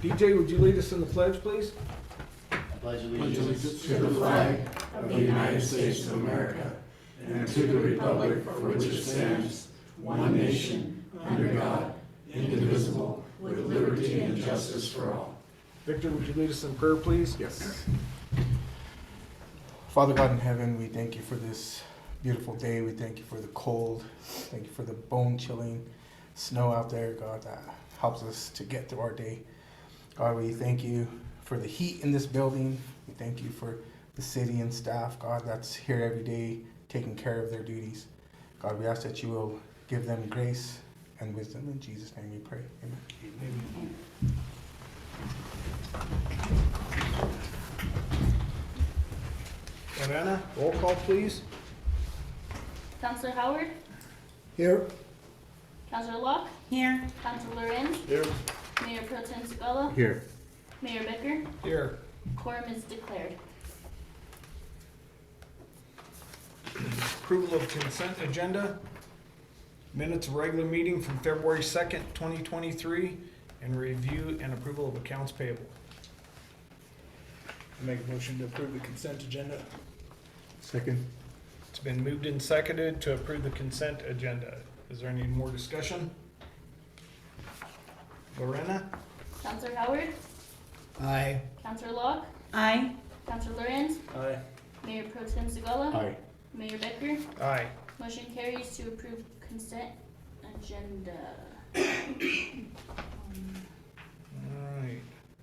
DJ, would you lead us in the pledge, please? I pledge allegiance to the flag of the United States of America and to the republic for which it stands, one nation, under God, indivisible, with liberty and justice for all. Victor, would you lead us in prayer, please? Yes. Father God in heaven, we thank you for this beautiful day. We thank you for the cold. Thank you for the bone-chilling snow out there, God, that helps us to get through our day. God, we thank you for the heat in this building. We thank you for the city and staff, God, that's here every day taking care of their duties. God, we ask that you will give them grace and wisdom. In Jesus' name we pray. Amen. Amen. Lorena, roll call, please. Counselor Howard, Here. Counselor Locke, Here. Counselor Lorenz, Here. Mayor Pro Tem Segala, Here. Mayor Becker. Here. Quorum is declared. Approval of consent agenda. Minutes of regular meeting from February 2nd, 2023, and review and approval of accounts payable. Make a motion to approve the consent agenda. Second. It's been moved and seconded to approve the consent agenda. Is there any more discussion? Lorena? Counselor Howard, Aye. Counselor Locke, Aye. Counselor Lorenz, Aye. Mayor Pro Tem Segala, Aye. Mayor Becker. Aye. Motion carries to approve consent agenda. Alright.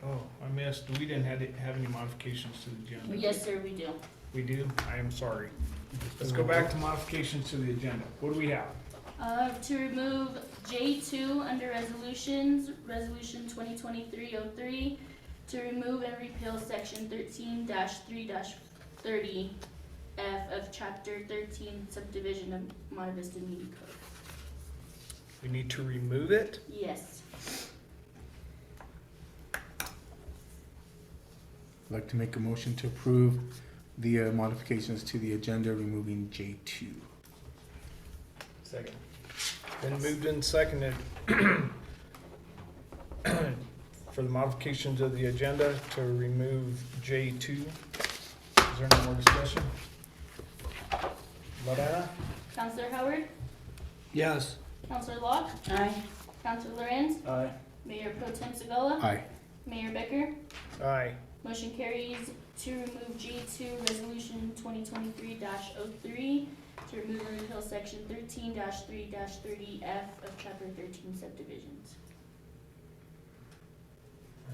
Oh, I missed. We didn't have any modifications to the agenda. Yes, sir, we do. We do? I am sorry. Let's go back to modifications to the agenda. What do we have? To remove J2 under resolutions, resolution 2023-03, to remove and repeal section 13-3-30F of chapter 13 subdivision of Monte Vista Media Code. We need to remove it? Yes. I'd like to make a motion to approve the modifications to the agenda, removing J2. Second. Been moved and seconded for the modifications of the agenda to remove J2. Is there any more discussion? Lorena? Counselor Howard, Yes. Counselor Locke, Aye. Counselor Lorenz, Aye. Mayor Pro Tem Segala, Aye. Mayor Becker. Aye. Motion carries to remove G2 resolution 2023-03, to remove and repeal section 13-3-30F of chapter 13 subdivisions.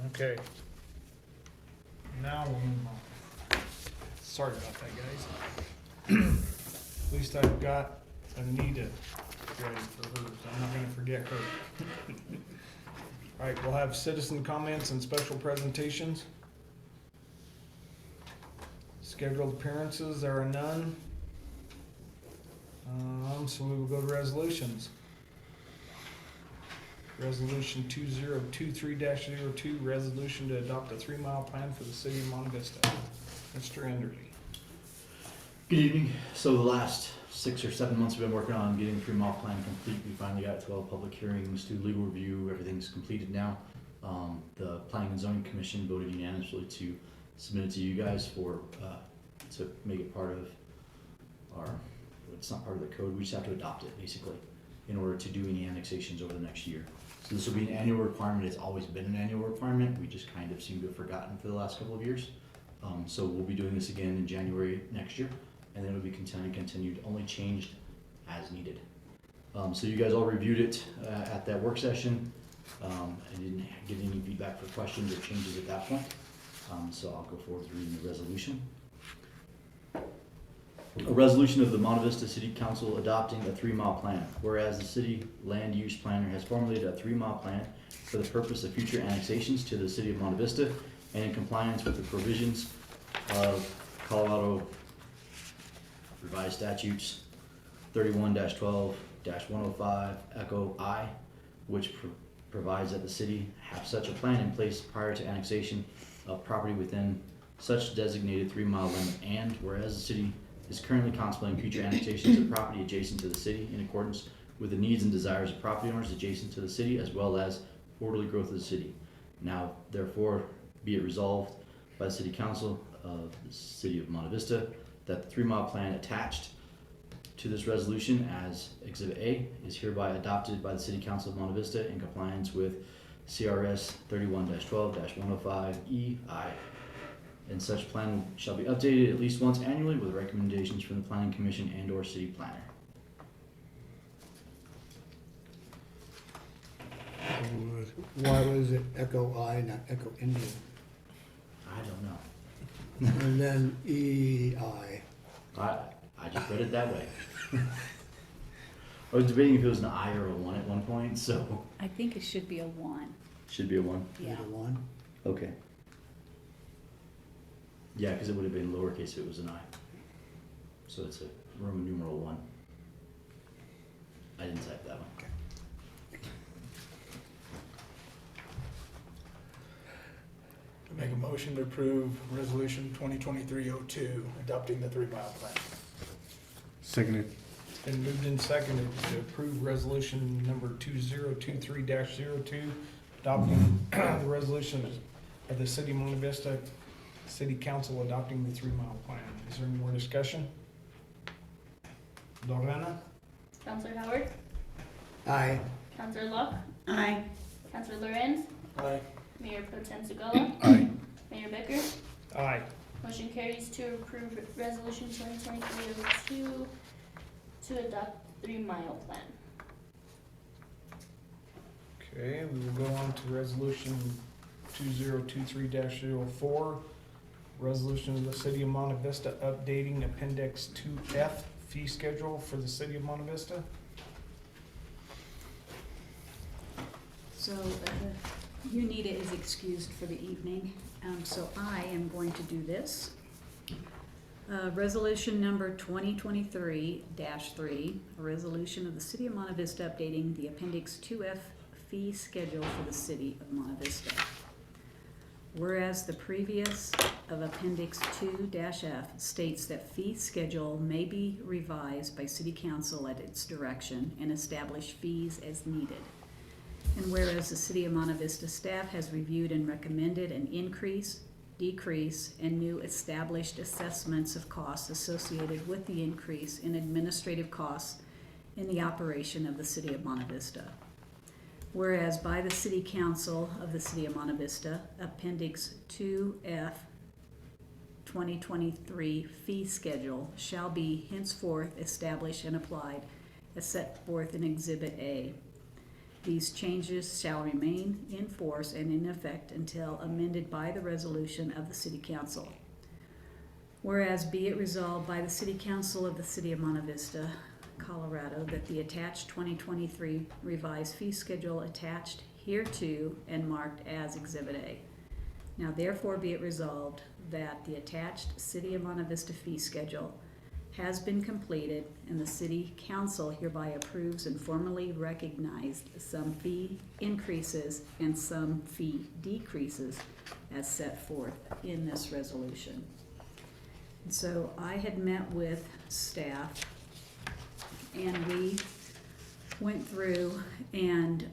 Okay. Now we'll move on. Sorry about that, guys. At least I've got Anita ready for hers. I'm not gonna forget her. All right, we'll have citizen comments and special presentations. Scheduled appearances, there are none. So we will go to resolutions. Resolution 2023-02, resolution to adopt a 3-mile plan for the city of Monte Vista. Mr. Enderly. Good evening. So the last 6 or 7 months we've been working on getting the 3-mile plan complete. We finally got 12 public hearings, 2 legal review, everything's completed now. The Planning and Zoning Commission voted unanimously to submit it to you guys for, to make it part of our, it's not part of the code, we just have to adopt it basically in order to do any annexations over the next year. So this will be an annual requirement. It's always been an annual requirement. We just kind of seem to have forgotten for the last couple of years. So we'll be doing this again in January next year, and then it'll be continued, only changed as needed. So you guys all reviewed it at that work session, and didn't get any feedback for questions or changes at that point. So I'll go forward with reading the resolution. A resolution of the Monte Vista City Council adopting a 3-mile plan. Whereas the city land use planner has formulated a 3-mile plan for the purpose of future annexations to the city of Monte Vista and in compliance with the provisions of Colorado Revised Statutes 31-12-105 Echo I, which provides that the city have such a plan in place prior to annexation of property within such designated 3-mile limit, and whereas the city is currently contemplating future annexations of property adjacent to the city in accordance with the needs and desires of property owners adjacent to the city, as well as orderly growth of the city. Now, therefore, be it resolved by the City Council of the City of Monte Vista that the 3 Mile Plan attached to this resolution as Exhibit A is hereby adopted by the City Council of Monte Vista in compliance with CRS 31-12-105EI. And such plan shall be updated at least once annually with recommendations from the Planning Commission and/or City Planner. Why was it Echo I, not Echo Indian? I don't know. And then EI. I just read it that way. I was debating if it was an I or a 1 at one point, so I think it should be a 1. should be a 1. Yeah. Either one. Okay. Yeah, because it would have been lowercase if it was an I. So it's a Roman numeral 1. I didn't type that one. Make a motion to approve resolution 2023-02, adopting the 3 Mile Plan. Seconded. It's been moved and seconded to approve resolution number 2023-02, adopting the resolution of the City of Monte Vista City Council adopting the 3 Mile Plan. Is there any more discussion? Lorena? Counselor Howard, Aye. Counselor Locke, Aye. Counselor Lorenz, Aye. Mayor Pro Tem Segala, Aye. Mayor Becker. Aye. Motion carries to approve resolution 2023-02 to adopt the 3 Mile Plan. Okay, we will go on to resolution 2023-04, resolution of the City of Monte Vista updating Appendix 2F fee schedule for the City of Monte Vista. So Unita is excused for the evening, so I am going to do this. Resolution number 2023-3, a resolution of the City of Monte Vista updating the Appendix 2F fee schedule for the City of Monte Vista. Whereas the previous of Appendix 2-F states that fee schedule may be revised by City Council at its direction and establish fees as needed. And whereas the City of Monte Vista staff has reviewed and recommended an increase, decrease, and new established assessments of costs associated with the increase in administrative costs in the operation of the City of Monte Vista. Whereas by the City Council of the City of Monte Vista, Appendix 2F 2023 fee schedule shall be henceforth established and applied as set forth in Exhibit A. These changes shall remain in force and in effect until amended by the resolution of the City Council. Whereas be it resolved by the City Council of the City of Monte Vista, Colorado, that the attached 2023 revised fee schedule attached hereto and marked as Exhibit A. Now therefore be it resolved that the attached City of Monte Vista fee schedule has been completed and the City Council hereby approves and formally recognized some fee increases and some fee decreases as set forth in this resolution. And so I had met with staff and we went through and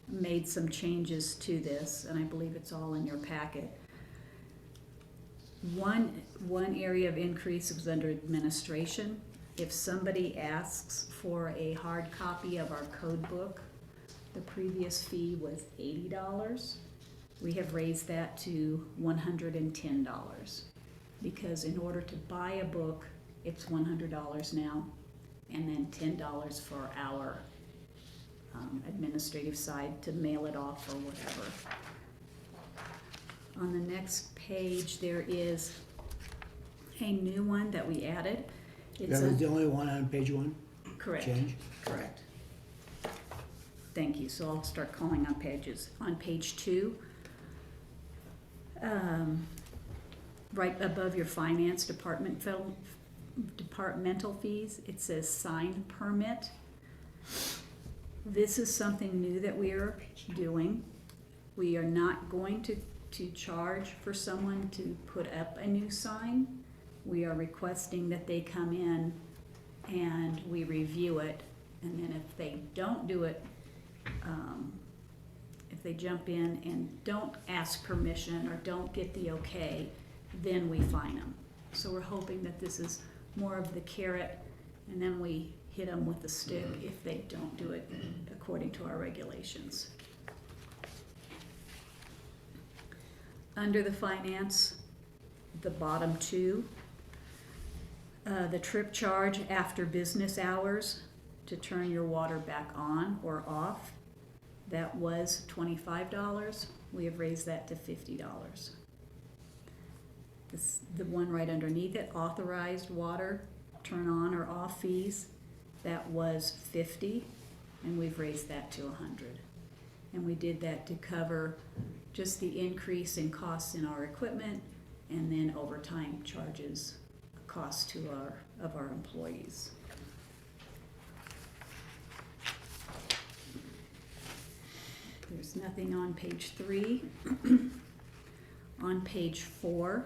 made some changes to this, and I believe it's all in your packet. One area of increase was under administration. If somebody asks for a hard copy of our code book, the previous fee was $80. We have raised that to $110 because in order to buy a book, it's $100 now, and then $10 for our administrative side to mail it off or whatever. On the next page, there is a new one that we added. It's That was the only one on page 1? correct. Change? Correct. Thank you. So I'll start calling on pages. On page 2, right above your finance departmental fees, it says sign permit. This is something new that we are doing. We are not going to charge for someone to put up a new sign. We are requesting that they come in and we review it, and then if they don't do it, if they jump in and don't ask permission or don't get the okay, then we fine them. So we're hoping that this is more of the carrot, and then we hit them with the stick if they don't do it according to our regulations. Under the finance, the bottom two, the trip charge after business hours to turn your water back on or off, that was $25. We have raised that to $50. The one right underneath it, authorized water turn on or off fees, that was $50, and we've raised that to $100. And we did that to cover just the increase in costs in our equipment, and then overtime charges, costs to our employees. There's nothing on page 3. On page 4,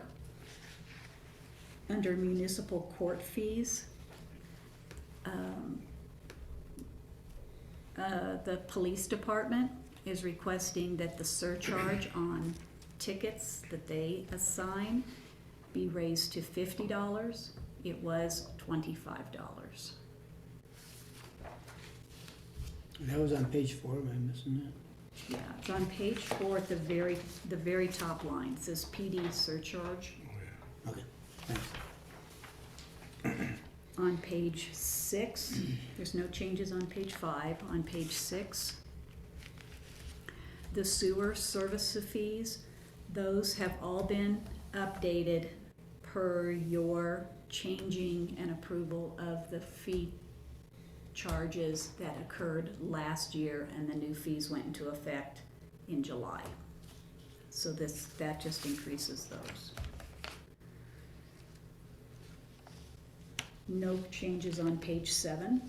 under municipal court fees, the police department is requesting that the surcharge on tickets that they assign be raised to $50. It was $25. That was on page 4, am I missing that? Yeah, it's on page 4 at the very top line. It says PD surcharge. Okay, thanks. On page 6, there's no changes on page 5. On page 6, the sewer service fees, those have all been updated per your changing and approval of the fee charges that occurred last year, and the new fees went into effect in July. So that just increases those. No changes on page 7.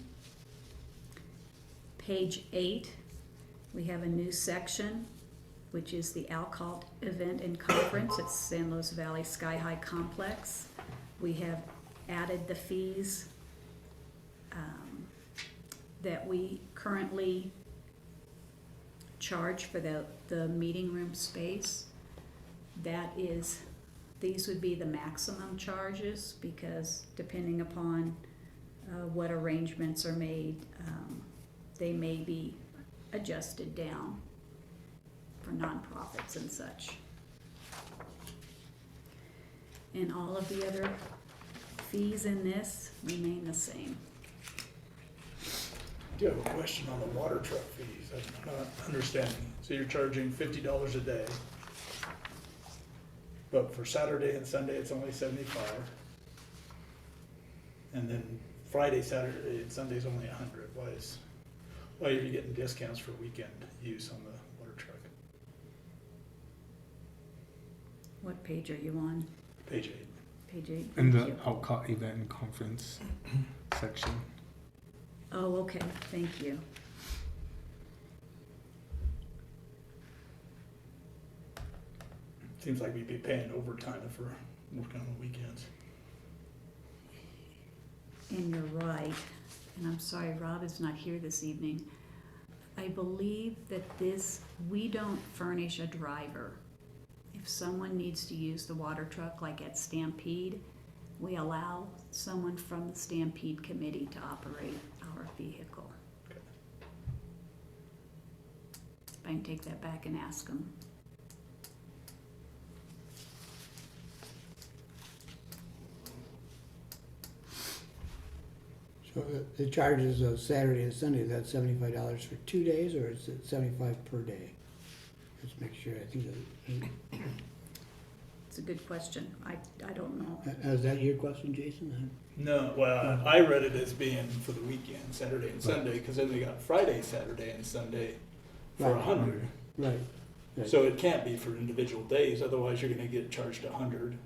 Page 8, we have a new section, which is the Alcott event and conference at San Luis Valley Sky High Complex. We have added the fees that we currently charge for the meeting room space. These would be the maximum charges, because depending upon what arrangements are made, they may be adjusted down for nonprofits and such. And all of the other fees in this remain the same. I do have a question on the water truck fees. I'm not understanding. So you're charging $50 a day, but for Saturday and Sunday, it's only $75. And then Friday, Saturday, and Sunday's only $100. Why are you getting discounts for weekend use on the water truck? What page are you on? Page 8. Page 8? In Thank the you. Alcott event and conference section. Oh, okay, thank you. Seems like we'd be paying overtime if we're working on the weekends. And you're right, and I'm sorry Rob is not here this evening. I believe that we don't furnish a driver. If someone needs to use the water truck, like at Stampede, we allow someone from the Stampede committee to operate our vehicle. Okay. I can take that back and ask them. So the charges of Saturday and Sunday, that's $75 for 2 days, or is it $75 per day? Let's make sure, I think that, It's a good question. I don't know. is that your question, Jason? No, well, I read it as being for the weekend, Saturday and Sunday, because then they got Friday, Saturday, and Sunday for Right. $100. Right. Right. So it can't be for individual days, otherwise you're gonna get charged $100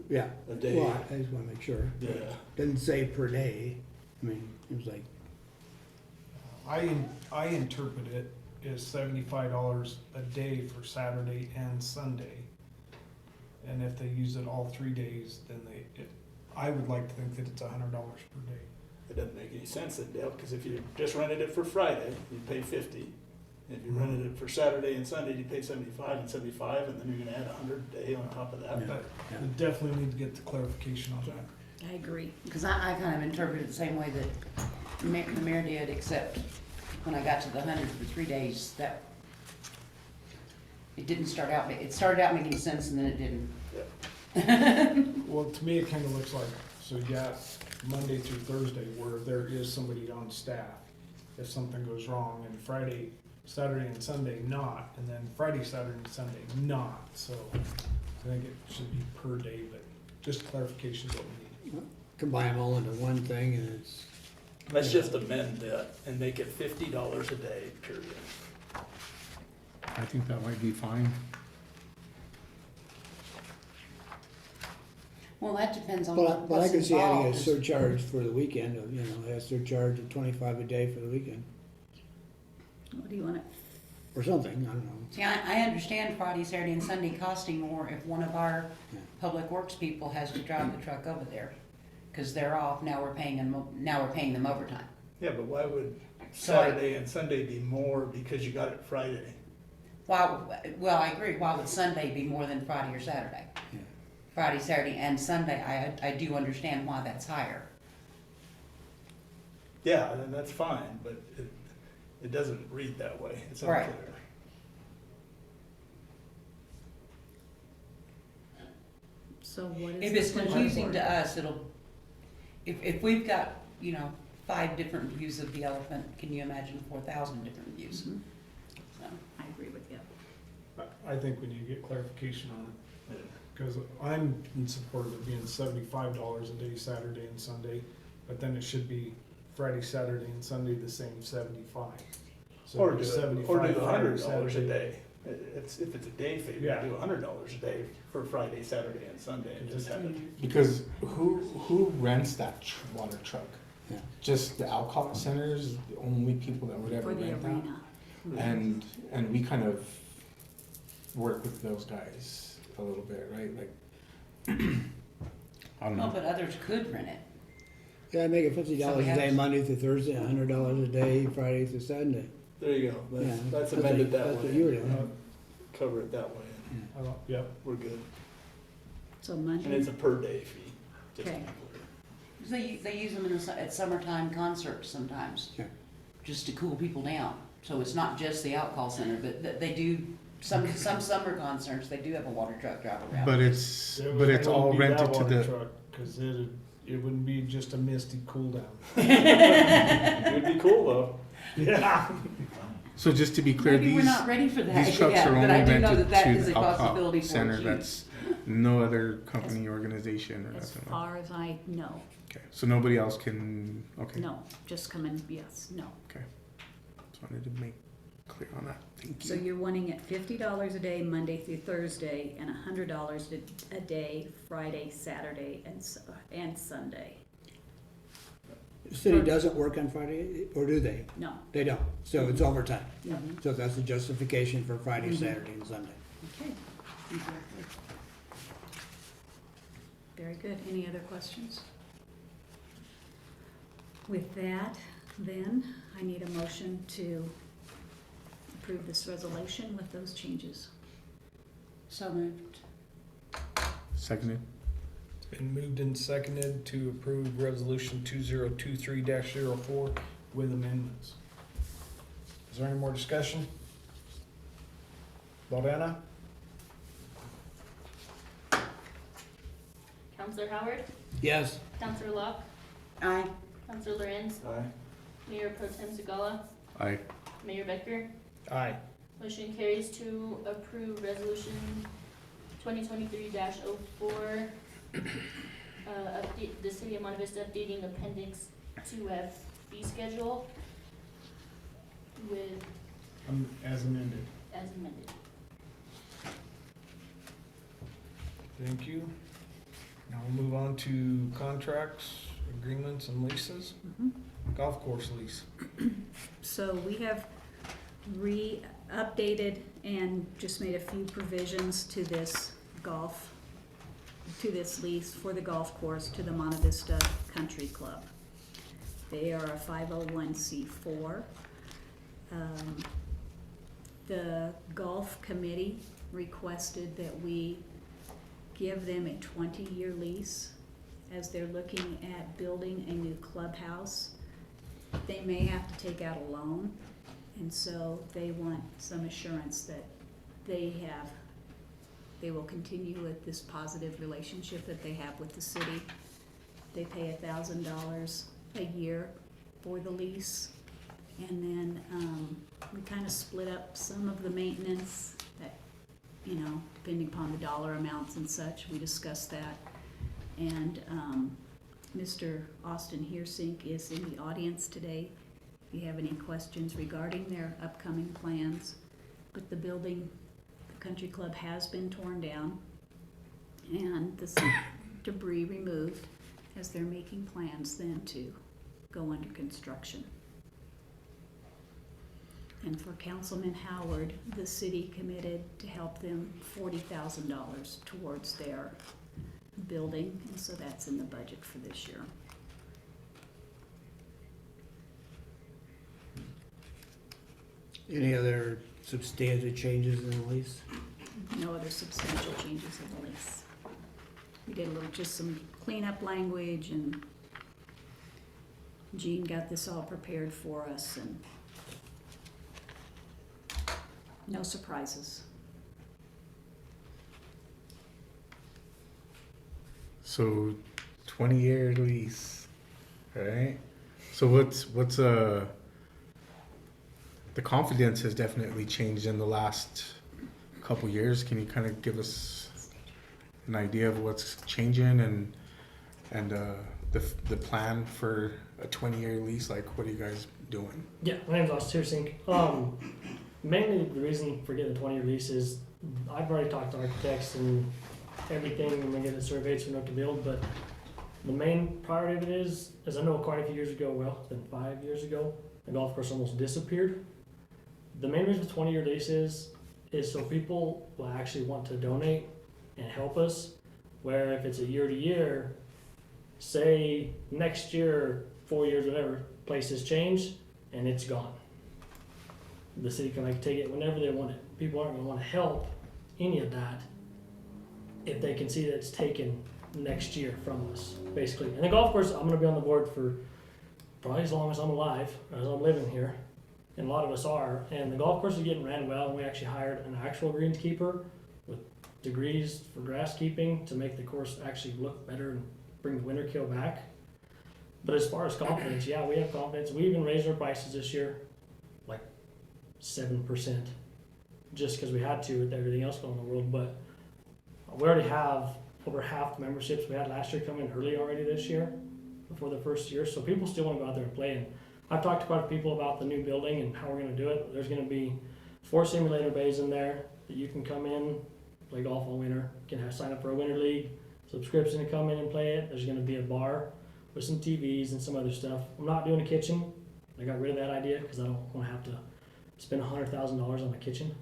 Yeah, a day. well, I just wanna make sure. Yeah. Didn't say per day, I mean, it was like, I interpret it as $75 a day for Saturday and Sunday. And if they use it all 3 days, then I would like to think that it's $100 per day. It doesn't make any sense then, Dale, because if you just rented it for Friday, you'd pay $50. If you rented it for Saturday and Sunday, you pay 75 and 75, and then you're gonna add 100 a day on top of that. But Yeah. we definitely need to get the clarification on that. I agree. Because I kind of interpret it the same way that the mayor did, except when I got to the 100 for 3 days, that it didn't start out, it started out making sense and then it didn't. Well, to me, it kinda looks like, so you got Monday through Thursday where there is somebody on staff if something goes wrong, and Friday, Saturday and Sunday not, and then Friday, Saturday and Sunday not, so I think it should be per day, but just clarification is what we need. Combine them all into one thing and it's, Let's just amend that and make it $50 a day, period. I think that might be fine. Well, that depends on but I what's can see adding a involved. surcharge for the weekend, you know, a surcharge of 25 a day for the weekend, What do you want it? or something, I don't know. See, I understand Friday, Saturday, and Sunday costing more if one of our Yeah. public works people has to drive the truck over there. Because they're off, now we're paying them overtime. Yeah, but why would So I- Saturday and Sunday be more because you got it Friday? Well, I agree, why would Sunday be more than Friday or Saturday? Yeah. Friday, Saturday, and Sunday, I do understand why that's higher. Yeah, then that's fine, but it doesn't read that way. It's Right. unclear. So what is? If it's the pleasure confusing board? to us, if we've got, 5 different views of the elephant, can you imagine 4,000 different views? Mhm. So, I agree with you. I think we need to get clarification on it, because I'm in support of it being $75 a day, Saturday and Sunday, but then it should be Friday, Saturday and Sunday the same 75. So Or do it's it, 75 or do Friday, $100 a Saturday. day. If it's a day fee, we Yeah. do $100 a day for Friday, Saturday, and Sunday, and just have it. Because who rents that water truck? Yeah. Just the alcohol centers, the only people that would ever For the rent that? arena. And we kind of work with those guys a little bit, right? Like, I don't well, know. but others could rent it. Yeah, make it $50 a day, Monday through Thursday, $100 a day, Friday through Sunday. There you go. Yeah, That's amended that That's what you were way. doing. Cover it that way. I don't- Yep, We're good. So And Monday, it's a per day fee. Just to Okay. be clear. 'Cause they use them at summertime concerts sometimes, Yeah. just to cool people down. So it's not just the alcohol center, but they do, some summer concerts, they do have a water truck drive around. But it's It all wouldn't be that rented to water the, truck, cause it wouldn't be just a misty cool down. It would be cool though. Yeah. so just to be clear, Maybe we're these, not ready for that these trucks yet, are but only I do know rented that to is a the alcohol possibility for center, use. that's no other company, organization or as nothing like far as I know, Okay, so nobody else can, okay. no, just come in, yes, no. Just wanted to make clear on that, thank So you. you're wanting it $50 a day, Monday through Thursday, and $100 a day, Friday, Saturday, and Sunday. The city doesn't work on Friday, or do they? No. They don't, so it's overtime. Mhm. So that's the justification for Friday, Mhm. Saturday, and Sunday. Okay. Exactly. Very good. Any other questions? With that, then, I need a motion to approve this resolution with those changes. So moved. Seconded? It's been moved and seconded to approve resolution 2023-04 with amendments. Is there any more discussion? Lorena? Counselor Howard, Yes. Counselor Locke, Aye. Counselor Lorenz, Aye. Mayor Pro Tem Segala, Aye. Mayor Becker. Aye. Motion carries to approve resolution 2023-04, update, the city of Monte Vista updating appendix 2F fee schedule with, As amended. as amended. Thank you. Now we'll move on to contracts, agreements, and leases. Mhm. Golf course lease. So we have updated and just made a few provisions to this lease for the golf course to the Monte Vista Country Club. They are a 501c4. The golf committee requested that we give them a 20-year lease as they're looking at building a new clubhouse. They may have to take out a loan, and so they want some assurance that they will continue with this positive relationship that they have with the city. They pay $1,000 a year for the lease, and then we kind of split up some of the maintenance that, you know, depending upon the dollar amounts and such. We discussed that, and Mr. Austin Heersink is in the audience today. If you have any questions regarding their upcoming plans, but the building, the country club has been torn down and the debris removed as they're making plans then to go under construction. And for Councilman Howard, the city committed to help them $40,000 towards their building, and so that's in the budget for this year. Any other substantive changes in the lease? No other substantial changes in the lease. We did a little, just some cleanup language, and Jean got this all prepared for us, and no surprises. So 20-year lease, right? So what's the confidence has definitely changed in the last couple years. Can you kind of give us an idea of what's changing and the plan for a 20-year lease? Like, what are you guys doing? Yeah, my name's Austin Heersink. Mainly the reason for getting a 20-year lease is I've already talked to architects and everything, and we get it surveyed so we know what to build, but the main priority of it is I know quite a few years ago, well, it's been 5 years ago, the golf course almost disappeared. The main reason for 20-year lease is so people will actually want to donate and help us, where if it's a year to year, say next year, 4 years, whatever, places change and it's gone. The city can like take it whenever they want it. People aren't gonna wanna help any of that if they can see that it's taken next year from us, basically. And the golf course, I'm gonna be on the board for probably as long as I'm alive, as I'm living here. And a lot of us are. And the golf course is getting ran well, and we actually hired an actual greenskeeper with degrees for grass keeping to make the course actually look better and bring the winter kill back. But as far as confidence, yeah, we have confidence. We even raised our prices this year, like 7%, just because we had to with everything else going on in the world. But we already have over half the memberships we had last year come in early already this year, before the first year. So people still want to go out there and play. And I've talked to quite a few people about the new building and how we're going to do it. There's going to be 4 simulator bays in there that you can come in, play golf all winter. You can sign up for a winter league subscription to come in and play it. There's going to be a bar with some TVs and some other stuff. I'm not doing a kitchen. I got rid of that idea because I don't want to have to spend $100,000 on a kitchen.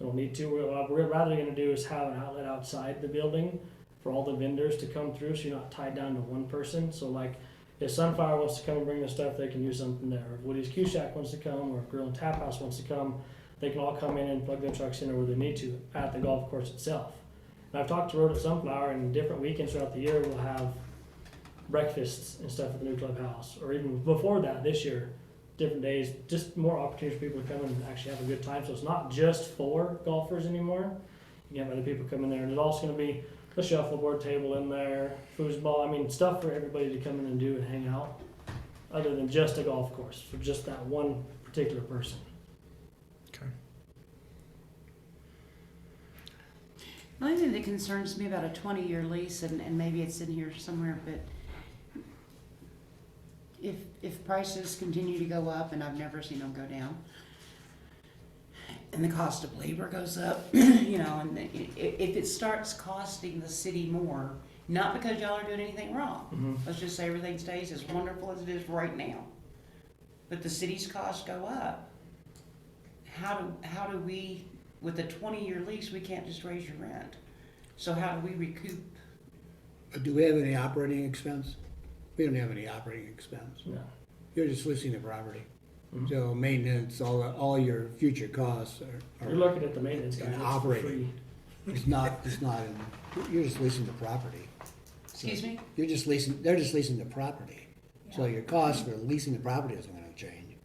I don't need to. What we're rather going to do is have an outlet outside the building for all the vendors to come through, so you're not tied down to one person. So like, if Sunflower wants to come and bring their stuff, they can use something there. If Woody's Q Shack wants to come, or if Grill and Tap House wants to come, they can all come in and plug their trucks in where they need to at the golf course itself. And I've talked to Road at Sunflower, and different weekends throughout the year we'll have breakfasts and stuff at the new clubhouse, or even before that this year, different days, just more opportunities for people to come and actually have a good time. So it's not just for golfers anymore. You can have other people come in there, and there's also going to be a shuffleboard table in there, foosball, I mean, stuff for everybody to come in and do and hang out, other than just a golf course for just that one particular person. Okay. The only thing that concerns me about a 20-year lease, and maybe it's in here somewhere, but if prices continue to go up, and I've never seen them go down, and the cost of labor goes up, you know, and if it starts costing the city more, not because y'all are doing anything wrong, let's just say everything stays as wonderful as it is right now, but the city's costs go up, how do we, with a 20-year lease, we can't just raise your rent, so how do we recoup? Do we have any operating expense? We don't have any operating expense. No. You're just leasing the property. Mhm. So maintenance, all your future costs You're are, looking at the maintenance guy, And it's for operating. free. it's not, you're just leasing the property. Excuse me? They're just leasing the property. So your cost for leasing the property isn't gonna change.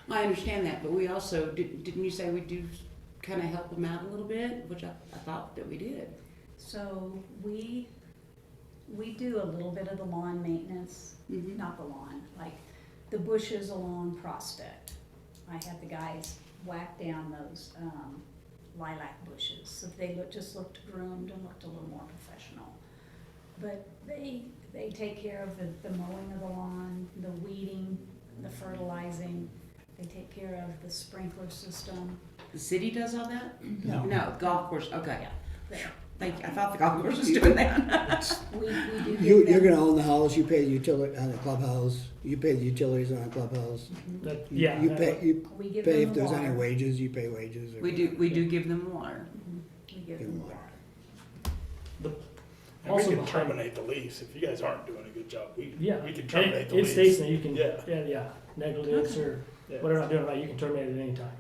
I understand that, but we also, didn't you say we do kinda help them out a little bit, which I thought that we did. So we do a little bit of the lawn maintenance, Mhm. not the lawn, like the bushes along Prospect. I had the guys whack down those lilac bushes, so they just looked groomed and looked a little more professional. But they take care of the mowing of the lawn, the weeding, the fertilizing. They take care of the sprinkler system. The city does all that? No. No, golf course, okay. Yeah, there. Thank you, I thought the golf course was doing that. We do give You're them- gonna own the house, you pay the utility on the clubhouse, you pay the utilities on the clubhouse. That, You- yeah. You that- pay, We give if them the there's any water. wages, you pay wages. or We do give them water. We give Give them them water. water. And we Also can behind- terminate the lease, if you guys aren't doing a good job, Yeah. we can And terminate the it lease. states that you can, Yeah. yeah, negligence or Yeah. whatever I'm doing right, you can terminate it at any time.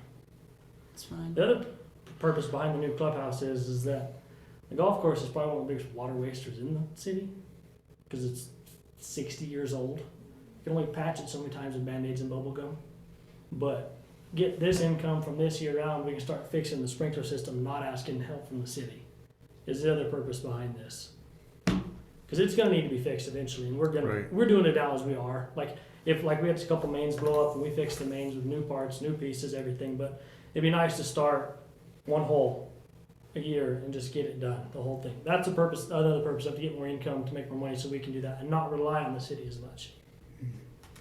It's fine. The other purpose behind the new clubhouse is that the golf course is probably one of the biggest water wasters in the city, because it's 60 years old. You can only patch it so many times with Band-Aids and bubble gum. But get this income from this year round, we can start fixing the sprinkler system, not asking help from the city, is the other purpose behind this. Because it's gonna need to be fixed eventually, and we're doing it now as we are. Like, if we had a couple mains blow up and we fix the mains with new parts, new pieces, everything, but it'd be nice to start one hole a year and just get it done, the whole thing. That's the purpose, another purpose of to get more income, to make more money so we can do that and not rely on the city as much.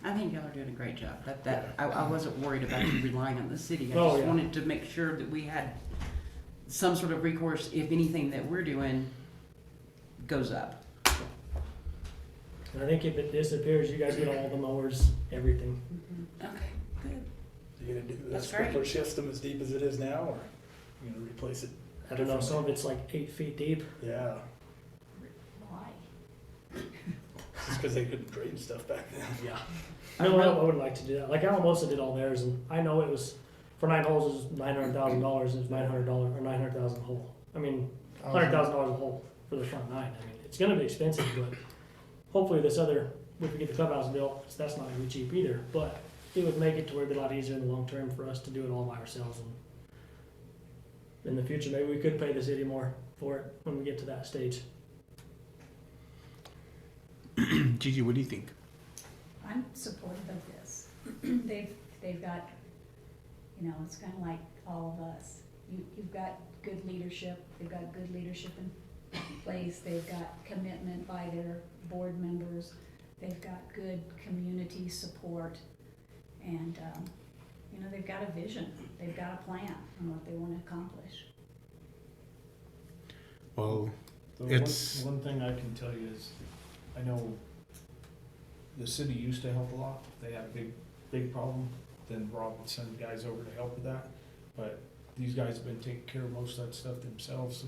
I think y'all are doing a great job. I wasn't worried about you relying on the city. I Oh, just yeah. wanted to make sure that we had some sort of recourse if anything that we're doing goes up. And I think if it disappears, you guys get all the mowers, everything. Okay, good. You gonna do the That's great. sprinkler system as deep as it is now, or you gonna replace it? I don't know, some of it's like 8 feet deep. Yeah, Why? just because they couldn't drain stuff back then. Yeah. No, I would like to do that. Like Alamosa did all theirs, and I know it was, for 9 holes, it was $900,000, and it's $900 or 900,000 a hole. I mean, $100,000 a hole for the front 9. I mean, it's gonna be expensive, but hopefully this other, if we get the clubhouse built, that's not gonna be cheap either, but it would make it to where it'd be a lot easier in the long term for us to do it all by ourselves. And in the future, maybe we could pay the city more for it when we get to that stage. Gigi, what do you think? I'm supportive of this. They've got, it's kind of like all of us. You've got good leadership, they've got good leadership in place, they've got commitment by their board members, they've got good community support, and, they've got a vision, they've got a plan on what they want to accomplish. Well, The It's- one thing I can tell you is, I know the city used to help a lot. They had a big problem, then Rob would send guys over to help with that. But these guys have been taking care of most of that stuff themselves, so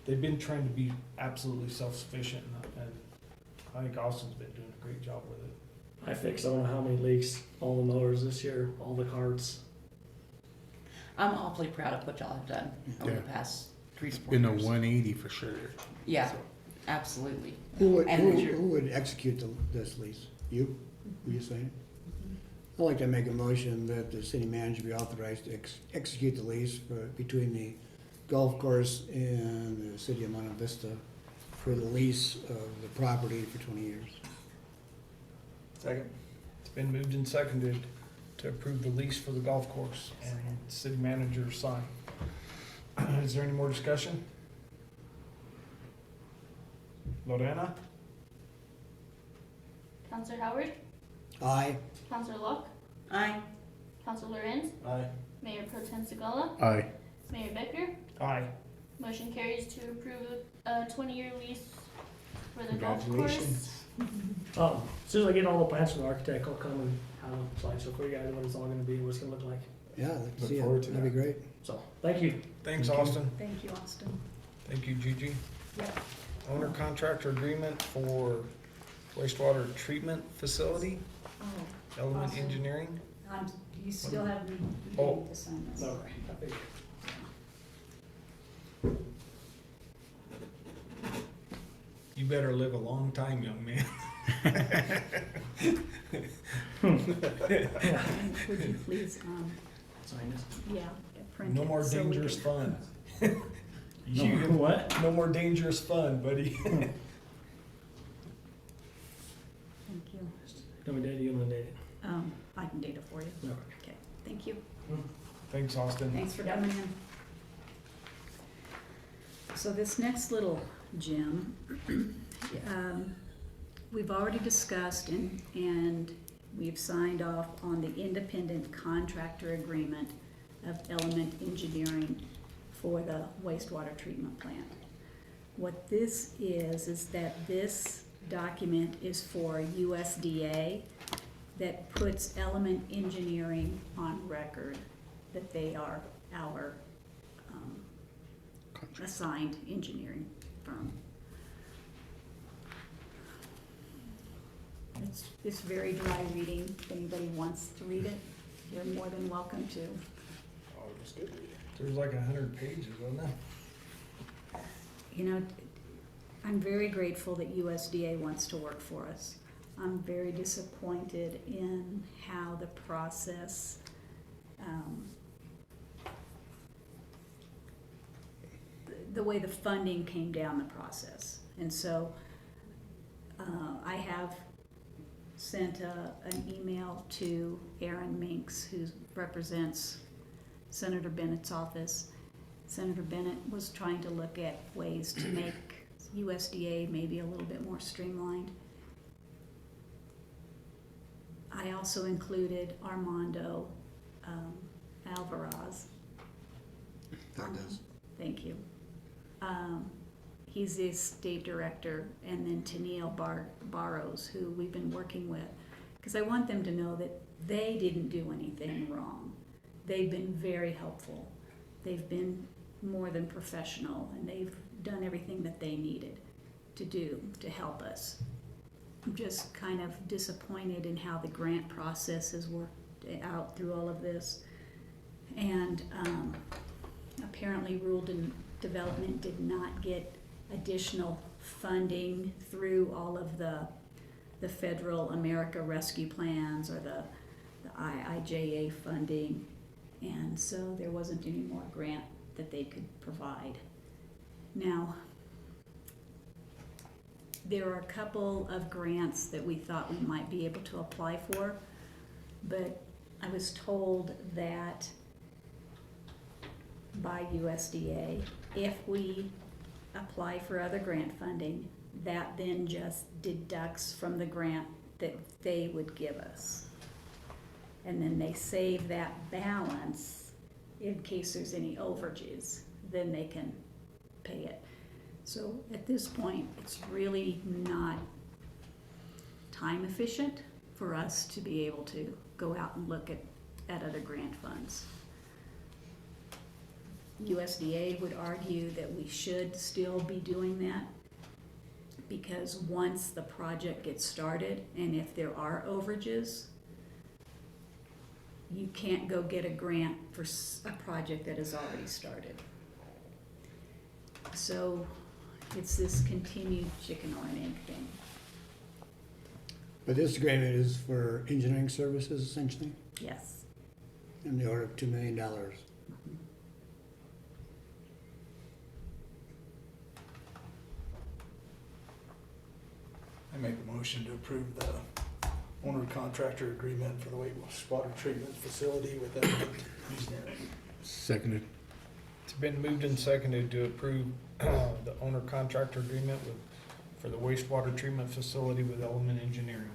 they've been trying to be absolutely self-sufficient, and I think Austin's been doing a great job with it. I fixed, I don't know how many leaks, all the mowers this year, all the carts. I'm awfully proud of what y'all have done over the Yeah. past 3 to 4 Been a years. 180 for sure. Yeah, absolutely. Who And you're- would execute this lease? You? Were you saying? I'd like to make a motion that the city manager be authorized to execute the lease between the golf course and the city of Monte Vista for the lease of the property for 20 years. Second. It's been moved and seconded to approve the lease for the golf course and city manager sign. Is there any more discussion? Lorena? Counselor Howard, Aye. Counselor Locke, Aye. Counselor Lorenz, Aye. Mayor Pro Tem Segala, Aye. Mayor Becker. Aye. Motion carries to approve a 20-year lease for the golf course. As soon as I get all the plans from the architect, I'll come and have a slideshow for you guys, what it's all gonna be, what it's gonna look like. Yeah, let's Look see it. forward to That'd be that. great. So, thank you. Thanks, Thank you. Austin. Thank you, Austin. Thank you, Gigi. Yep. Owner contractor agreement for wastewater treatment facility. Oh, Element Awesome. Engineering? You still have me Oh. to sign this. No, I figured. You better live a long time, young man. And would you please, Sign this. yeah, print it. No more so we dangerous can- fun. You- What? No more dangerous fun, buddy. Thank you. Do we date it? You want to date it? I can date it for you. No. Okay, thank you. Thanks, Austin. Thanks for coming in. So this next little gem, we've already discussed and we've signed off on the independent contractor agreement of Element Engineering for the wastewater treatment plant. What this is that this document is for USDA that puts Element Engineering on record that they are our assigned engineering firm. It's very dry reading. If anybody wants to read it, you're more than welcome to. Oh, it was good reading. There's like 100 pages, wasn't there? You know, I'm very grateful that USDA wants to work for us. I'm very disappointed in how the process, the way the funding came down the process. And so I have sent an email to Aaron Minks, who represents Senator Bennett's office. Senator Bennett was trying to look at ways to make USDA maybe a little bit more streamlined. I also included Armando Alvarez. That does. Thank you. He's the state director, and then Tennille Barrows, who we've been working with, because I want them to know that they didn't do anything wrong. They've been very helpful. They've been more than professional, and they've done everything that they needed to do to help us. I'm just kind of disappointed in how the grant process has worked out through all of this. And apparently rural development did not get additional funding through all of the federal America Rescue Plans or the IIJA funding. And so there wasn't any more grant that they could provide. Now, there are a couple of grants that we thought we might be able to apply for, but I was told that by USDA, if we apply for other grant funding, that then just deducts from the grant that they would give us. And then they save that balance in case there's any overages, then they can pay it. So at this point, it's really not time efficient for us to be able to go out and look at other grant funds. USDA would argue that we should still be doing that because once the project gets started and if there are overages, you can't go get a grant for a project that has already started. So it's this continued chicken or an egg thing. But this agreement is for engineering services essentially, Yes. in the order of $2 million. I make a motion to approve the owner contractor agreement for the wastewater treatment facility with Element Engineering. Seconded. It's been moved and seconded to approve the owner contractor agreement for the wastewater treatment facility with Element Engineering.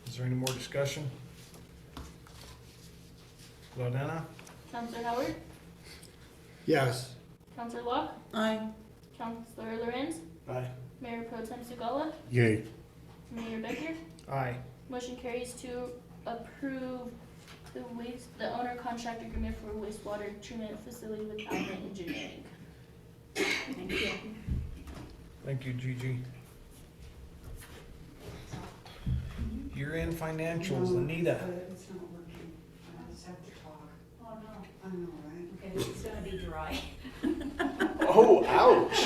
Is there any more discussion? Lodana? Counselor Howard, Yes. Counselor Locke, Aye. Counselor Lorenz, Aye. Mayor Pro Tem Segala, Yay. Mayor Becker. Aye. Motion carries to approve the owner contract agreement for wastewater treatment facility with Element Engineering. Thank you. Thank you, Gigi. Year-end financials, Anita. It's not working. I just have to talk. Oh, no. I know, right? Okay, this is gonna be dry. Oh, ouch.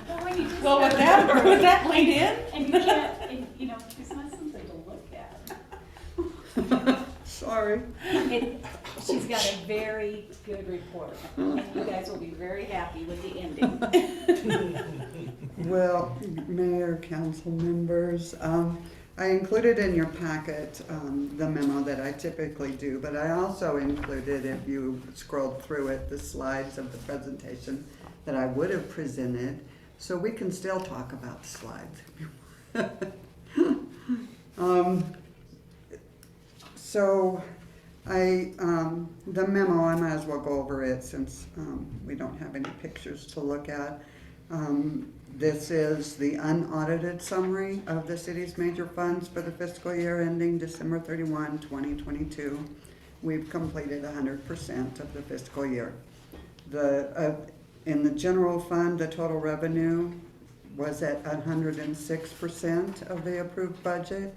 Well, when you just Well, have with it- that, with that laid in? And you can't, and, you know, it's not something to look at. Sorry. She's got a very good report, and you guys will be very happy with the ending. Well, Mayor, council members, I included in your packet the memo that I typically do, but I also included, if you scrolled through it, the slides of the presentation that I would have presented, so we can still talk about the slides. So the memo, I might as well go over it since we don't have any pictures to look at. This is the unaudited summary of the city's major funds for the fiscal year ending December 31, 2022. We've completed 100% of the fiscal year. In the general fund, the total revenue was at 106% of the approved budget,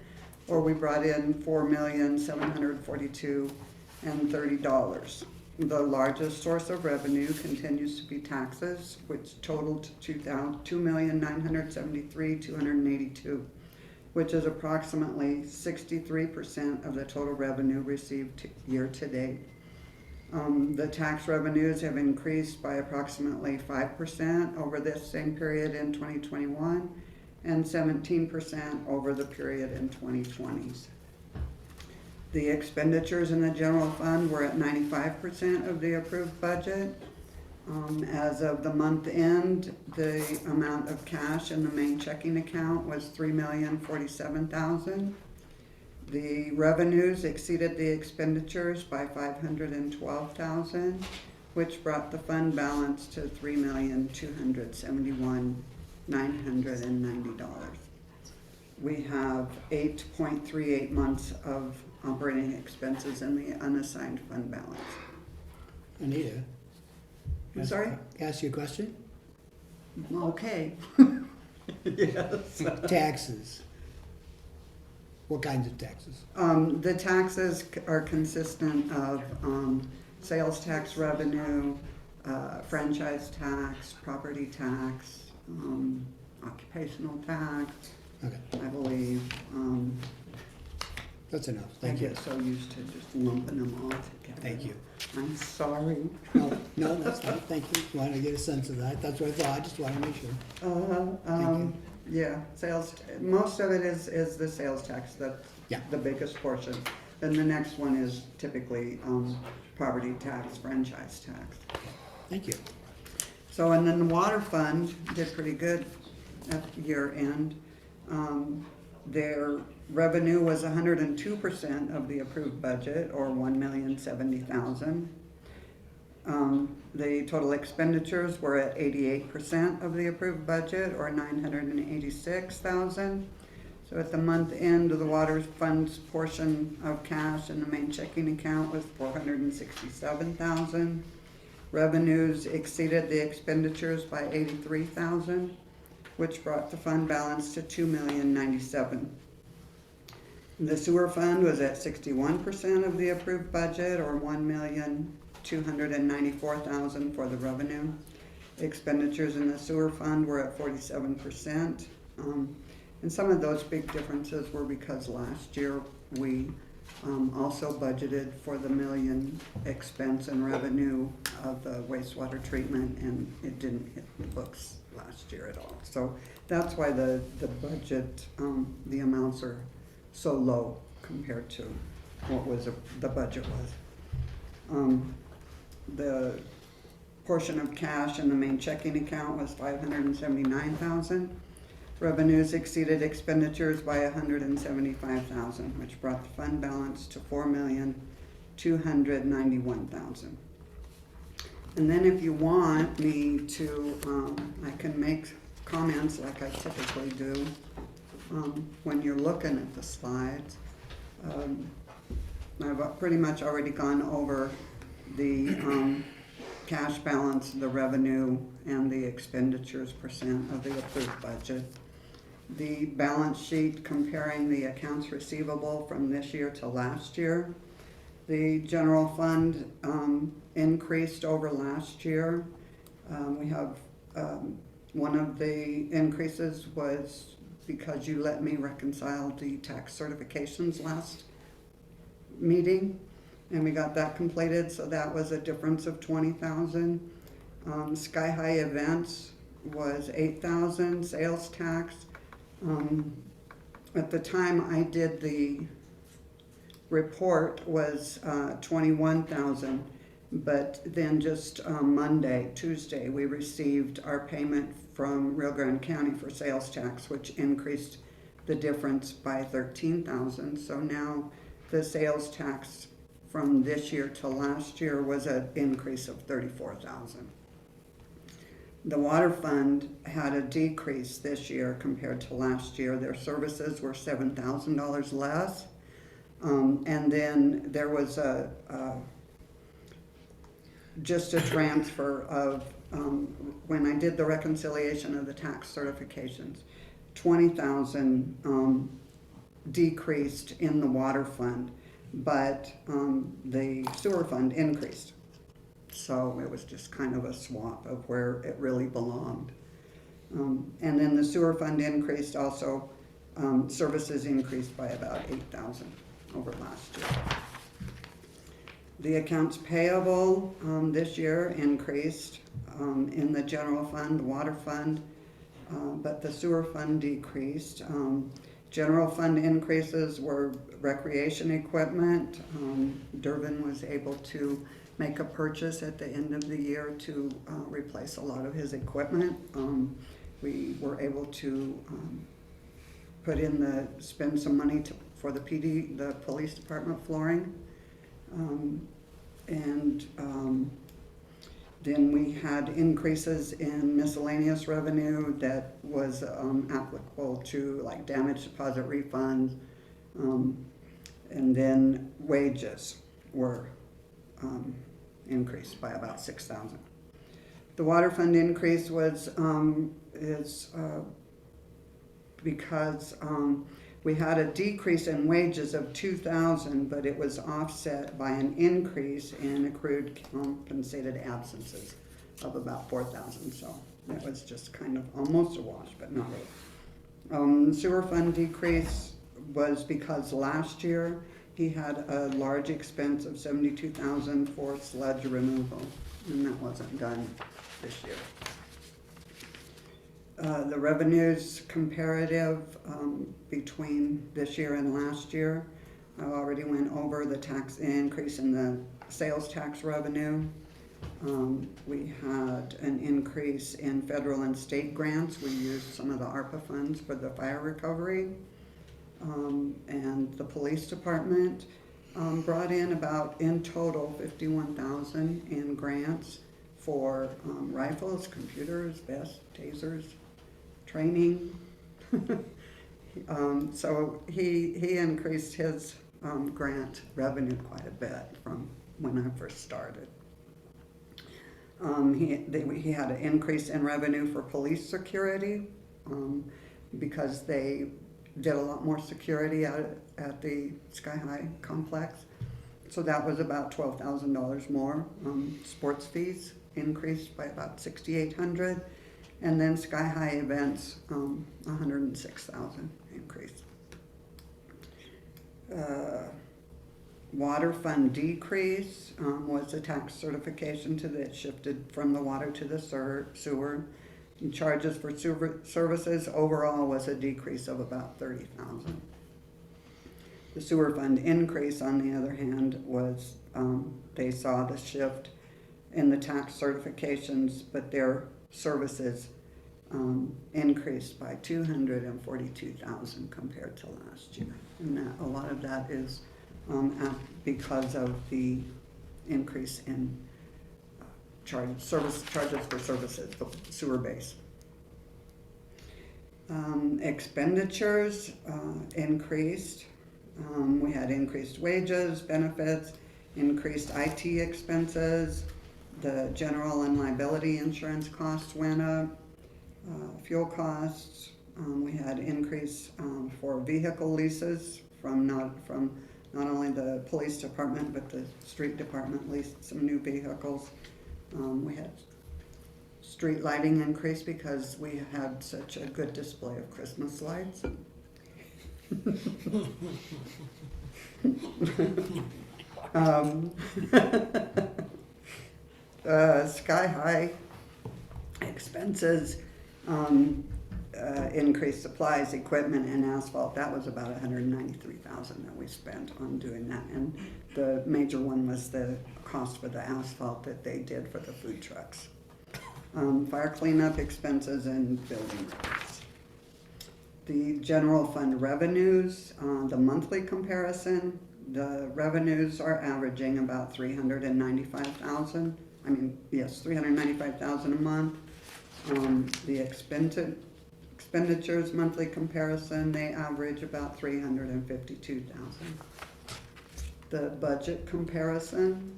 or we brought in $4,742,030. The largest source of revenue continues to be taxes, which totaled $2,973,282, which is approximately 63% of the total revenue received year to date. The tax revenues have increased by approximately 5% over this same period in 2021 and 17% over the period in 2020. The expenditures in the general fund were at 95% of the approved budget. As of the month end, the amount of cash in the main checking account was $3,047,000. The revenues exceeded the expenditures by $512,000, which brought the fund balance to $3,271,990. We have 8.38 months of operating expenses in the unassigned fund balance. Anita? I'm sorry? Ask you a question? Okay. Yes. Taxes. What kinds of taxes? The taxes are consistent of sales tax revenue, franchise tax, property tax, occupational tax, Okay, I believe. that's enough. I Thank you. get so used to just lumping them all together. Thank you. I'm sorry. No, that's fine. Thank you. Wanted to get a sense of that. That's what I thought. I just wanted to make sure. Thank you. Yeah, most of it is the sales tax, that's Yeah. the biggest portion. Then the next one is typically, property tax, franchise tax. Thank you. So, and then the water fund did pretty good at year end. Their revenue was 102% of the approved budget, or $1,070,000. The total expenditures were at 88% of the approved budget, or $986,000. So at the month end, the water fund's portion of cash in the main checking account was $467,000. Revenues exceeded the expenditures by $83,000, which brought the fund balance to $2,097,000. The sewer fund was at 61% of the approved budget, or $1,294,000 for the revenue. Expenditures in the sewer fund were at 47%. And some of those big differences were because last year we also budgeted for the $1 million expense and revenue of the wastewater treatment, and it didn't hit the books last year at all. So that's why the budget, the amounts are so low compared to what the budget was. The portion of cash in the main checking account was $579,000. Revenues exceeded expenditures by $175,000, which brought the fund balance to $4,291,000. And then if you want me to, I can make comments like I typically do when you're looking at the slides. I've pretty much already gone over the cash balance, the revenue, and the expenditures percent of the approved budget. the balance sheet comparing the accounts receivable from this year to last year. The general fund increased over last year. We have, one of the increases was because you let me reconcile the tax certifications last meeting, and we got that completed, so that was a difference of 20,000. Sky High Events was 8,000, sales tax. At the time I did the report was 21,000, but then just Tuesday, we received our payment from Rio Grande County for sales tax, which increased the difference by 13,000. So now the sales tax from this year to last year was an increase of 34,000. The water fund had a decrease this year compared to last year. Their services were $7,000 less. And then there was just a transfer of, when I did the reconciliation of the tax certifications, 20,000 decreased in the water fund, but the sewer fund increased. So it was just kind of a swap of where it really belonged. And then the sewer fund increased also, services increased by about 8,000 over last year. The accounts payable this year increased in the general fund, the water fund, but the sewer fund decreased. General fund increases were recreation equipment. Durbin was able to make a purchase at the end of the year to replace a lot of his equipment. We were able to spend some money for the PD, the police department flooring. Then we had increases in miscellaneous revenue that was applicable to like damage deposit refunds. And then wages were increased by about 6,000. The water fund increase was because we had a decrease in wages of 2,000, but it was offset by an increase in accrued compensated absences of about 4,000. So that was just kind of almost a wash, but not really. Sewer fund decrease was because last year he had a large expense of 72,000 for sludge removal, and that wasn't done this year. The revenues comparative between this year and last year, I already went over the tax increase in the sales tax revenue. We had an increase in federal and state grants. We used some of the ARPA funds for the fire recovery. And the police department brought in about, in total, 51,000 in grants for rifles, computers, vests, tasers, training. So he increased his grant revenue quite a bit from when I first started. He had an increase in revenue for police security because they did a lot more security at the Sky High complex. So that was about $12,000 more. Sports fees increased by about $6,800. And then Sky High events, 106,000 increase. Water fund decrease was the tax certification that shifted from the water to the sewer. And charges for services overall was a decrease of about 30,000. The sewer fund increase, on the other hand, was they saw the shift in the tax certifications, but their services increased by 242,000 compared to last year. And that, a lot of that is because of the increase in charges for services, the sewer base. Expenditures increased. We had increased wages, benefits, increased IT expenses. The general and liability insurance costs went up. Fuel costs We had increase for vehicle leases from not only the police department, but the street department leased some new vehicles. We had street lighting increase because we had such a good display of Christmas lights. Sky high expenses, increased supplies, equipment, and asphalt. That was about $193,000 that we spent on doing that. And the major one was the cost for the asphalt that they did for the food trucks. Fire cleanup expenses and building records. The general fund revenues, the monthly comparison, the revenues are averaging about $395,000. $395,000 a month. The expenditures monthly comparison, they average about $352,000. The budget comparison,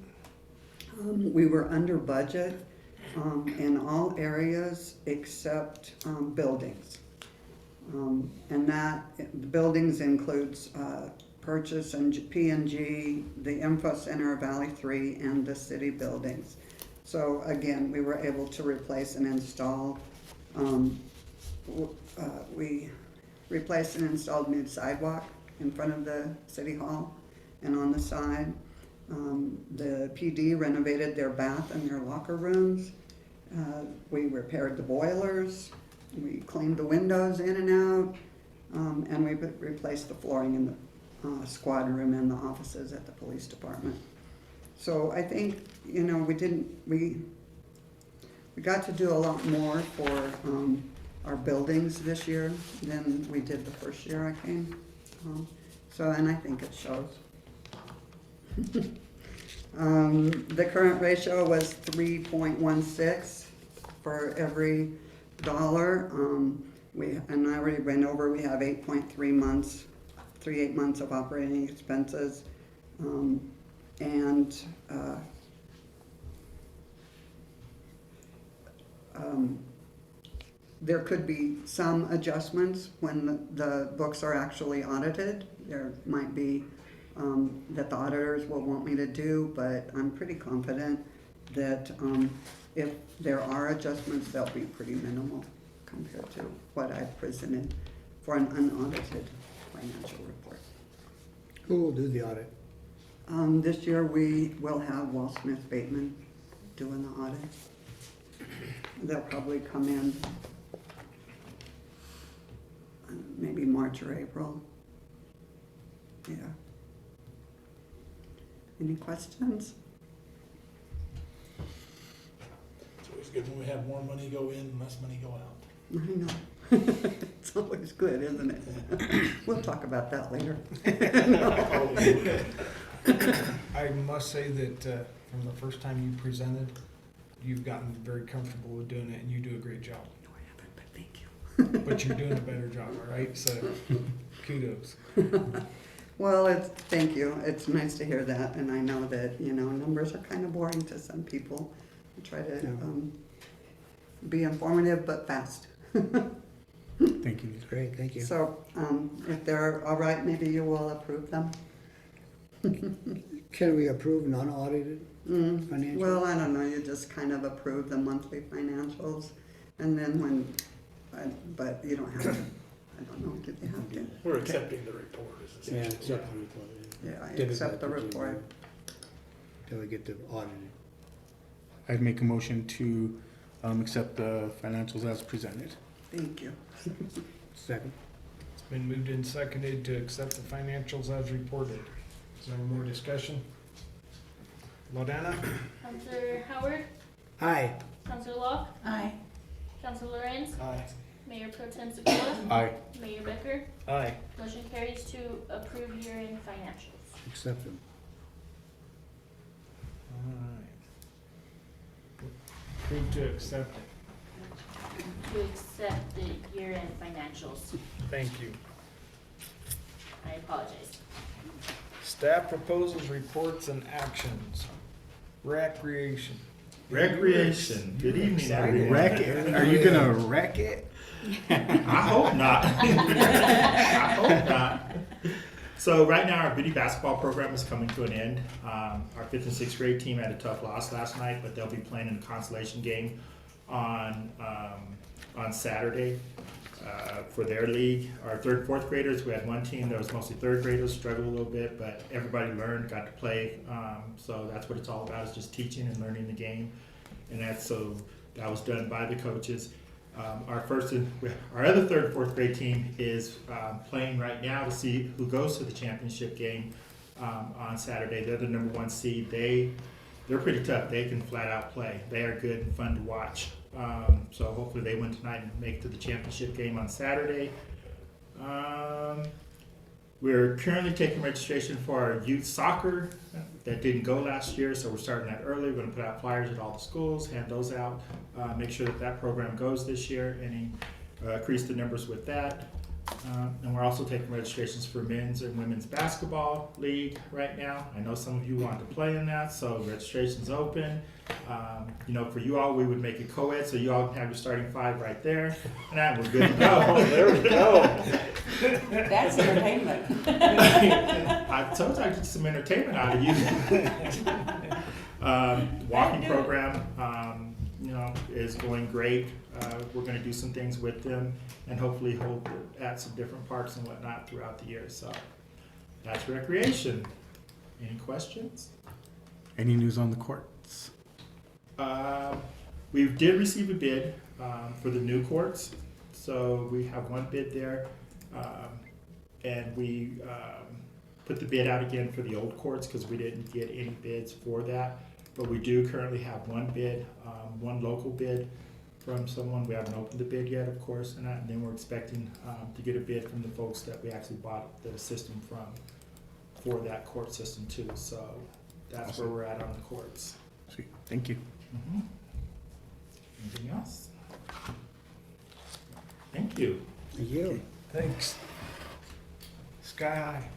we were under budget in all areas except buildings. And that, the buildings includes Purchase and P&G, the Info Center, Valley 3, and the city buildings. So again, we were able to replace and install, we replaced and installed new sidewalk in front of the city hall and on the side. The PD renovated their bath and their locker rooms. We repaired the boilers. We cleaned the windows in and out. And we replaced the flooring in the squad room and the offices at the police department. So I think, we got to do a lot more for our buildings this year than we did the first year I came. And I think it shows. The current ratio was 3.16 for every dollar. And I already went over, we have 8.3 months, 8 months of operating expenses. There could be some adjustments when the books are actually audited. There might be that the auditors will want me to do, but I'm pretty confident that if there are adjustments, they'll be pretty minimal compared to what I've presented for an unaudited financial report. Who will do the audit? This year we will have Wall Smith Bateman doing the audit. They'll probably come in maybe March or April. Yeah. Any questions? It's always good when we have more money go in and less money go out. I know. It's always good, isn't it? We'll talk about that later. I must say that from the first time you presented, you've gotten very comfortable with doing it, and you do a great job. No, I haven't, but thank you. But you're doing a better job, all right? So kudos. Well, thank you. It's nice to hear that, and I know that, numbers are kind of boring to some people. I try to be informative but fast. Thank you. Great, thank you. So, if they're all right, maybe you will approve them? Can we approve non-audited financials? Well, I don't know, you just kind of approve the monthly financials, and then but you don't have to, I don't know, do they have to? We're accepting the report, is Yeah, essentially. accept the report. Yeah, I Typically, accept the that's what you report. do Till we get the audited. I'd make a motion to accept the financials as presented. Thank you. Second. It's been moved and seconded to accept the financials as reported. Is there more discussion? Lodana? Counselor Howard, Aye. Counselor Locke, Aye. Counselor Lorenz, Aye. Mayor Pro Tem Sequoia, Aye. Mayor Becker. Aye. Motion carries to approve year-end financials. Accept them. All right. Move to accept it. To accept the year-end financials. Thank you. I apologize. Staff proposals, reports, and actions. Recreation. Recreation. Good evening, everyone. Wreck it? Are you gonna wreck it? I hope not. I hope not. So right now our Biddy basketball program is coming to an end. Our 5th and 6th grade team had a tough loss last night, but they'll be playing in a consolation game on Saturday for their league. Our 3rd and 4th graders, we had one team that was mostly 3rd graders, struggled a little bit, but everybody learned, got to play. So that's what it's all about, is just teaching and learning the game. And that was done by the coaches. Our other 3rd and 4th grade team is playing right now to see who goes to the championship game on Saturday. They're the number 1 seed. They're pretty tough. They can flat out play. They are good and fun to watch. So hopefully they win tonight and make it to the championship game on Saturday. We're currently taking registration for our youth soccer that didn't go last year, so we're starting that early. We're going to put out flyers at all the schools, hand those out, make sure that program goes this year, and increase the numbers with that. And we're also taking registrations for men's and women's basketball league right now. I know some of you want to play in that, so registration's open. For you all, we would make it co-ed, so you all can have your starting 5 right there, and we're good to go. There we go. That's entertainment. I told you I'd get some entertainment out of you. Walking program, is going great. We're going to do some things with them and hopefully hold at some different parks and whatnot throughout the year. So that's recreation. Any questions? Any news on the courts? We did receive a bid for the new courts. So we have one bid there. And we put the bid out again for the old courts because we didn't get any bids for that. But we do currently have one bid, one local bid from someone. We haven't opened the bid yet, of course, and then we're expecting to get a bid from the folks that we actually bought the system from for that court system too. So that's awesome. where we're at on the courts. Sweet. Thank you. Mm-hmm. Anything else? Thank you. Thank you. Thanks. Sky high.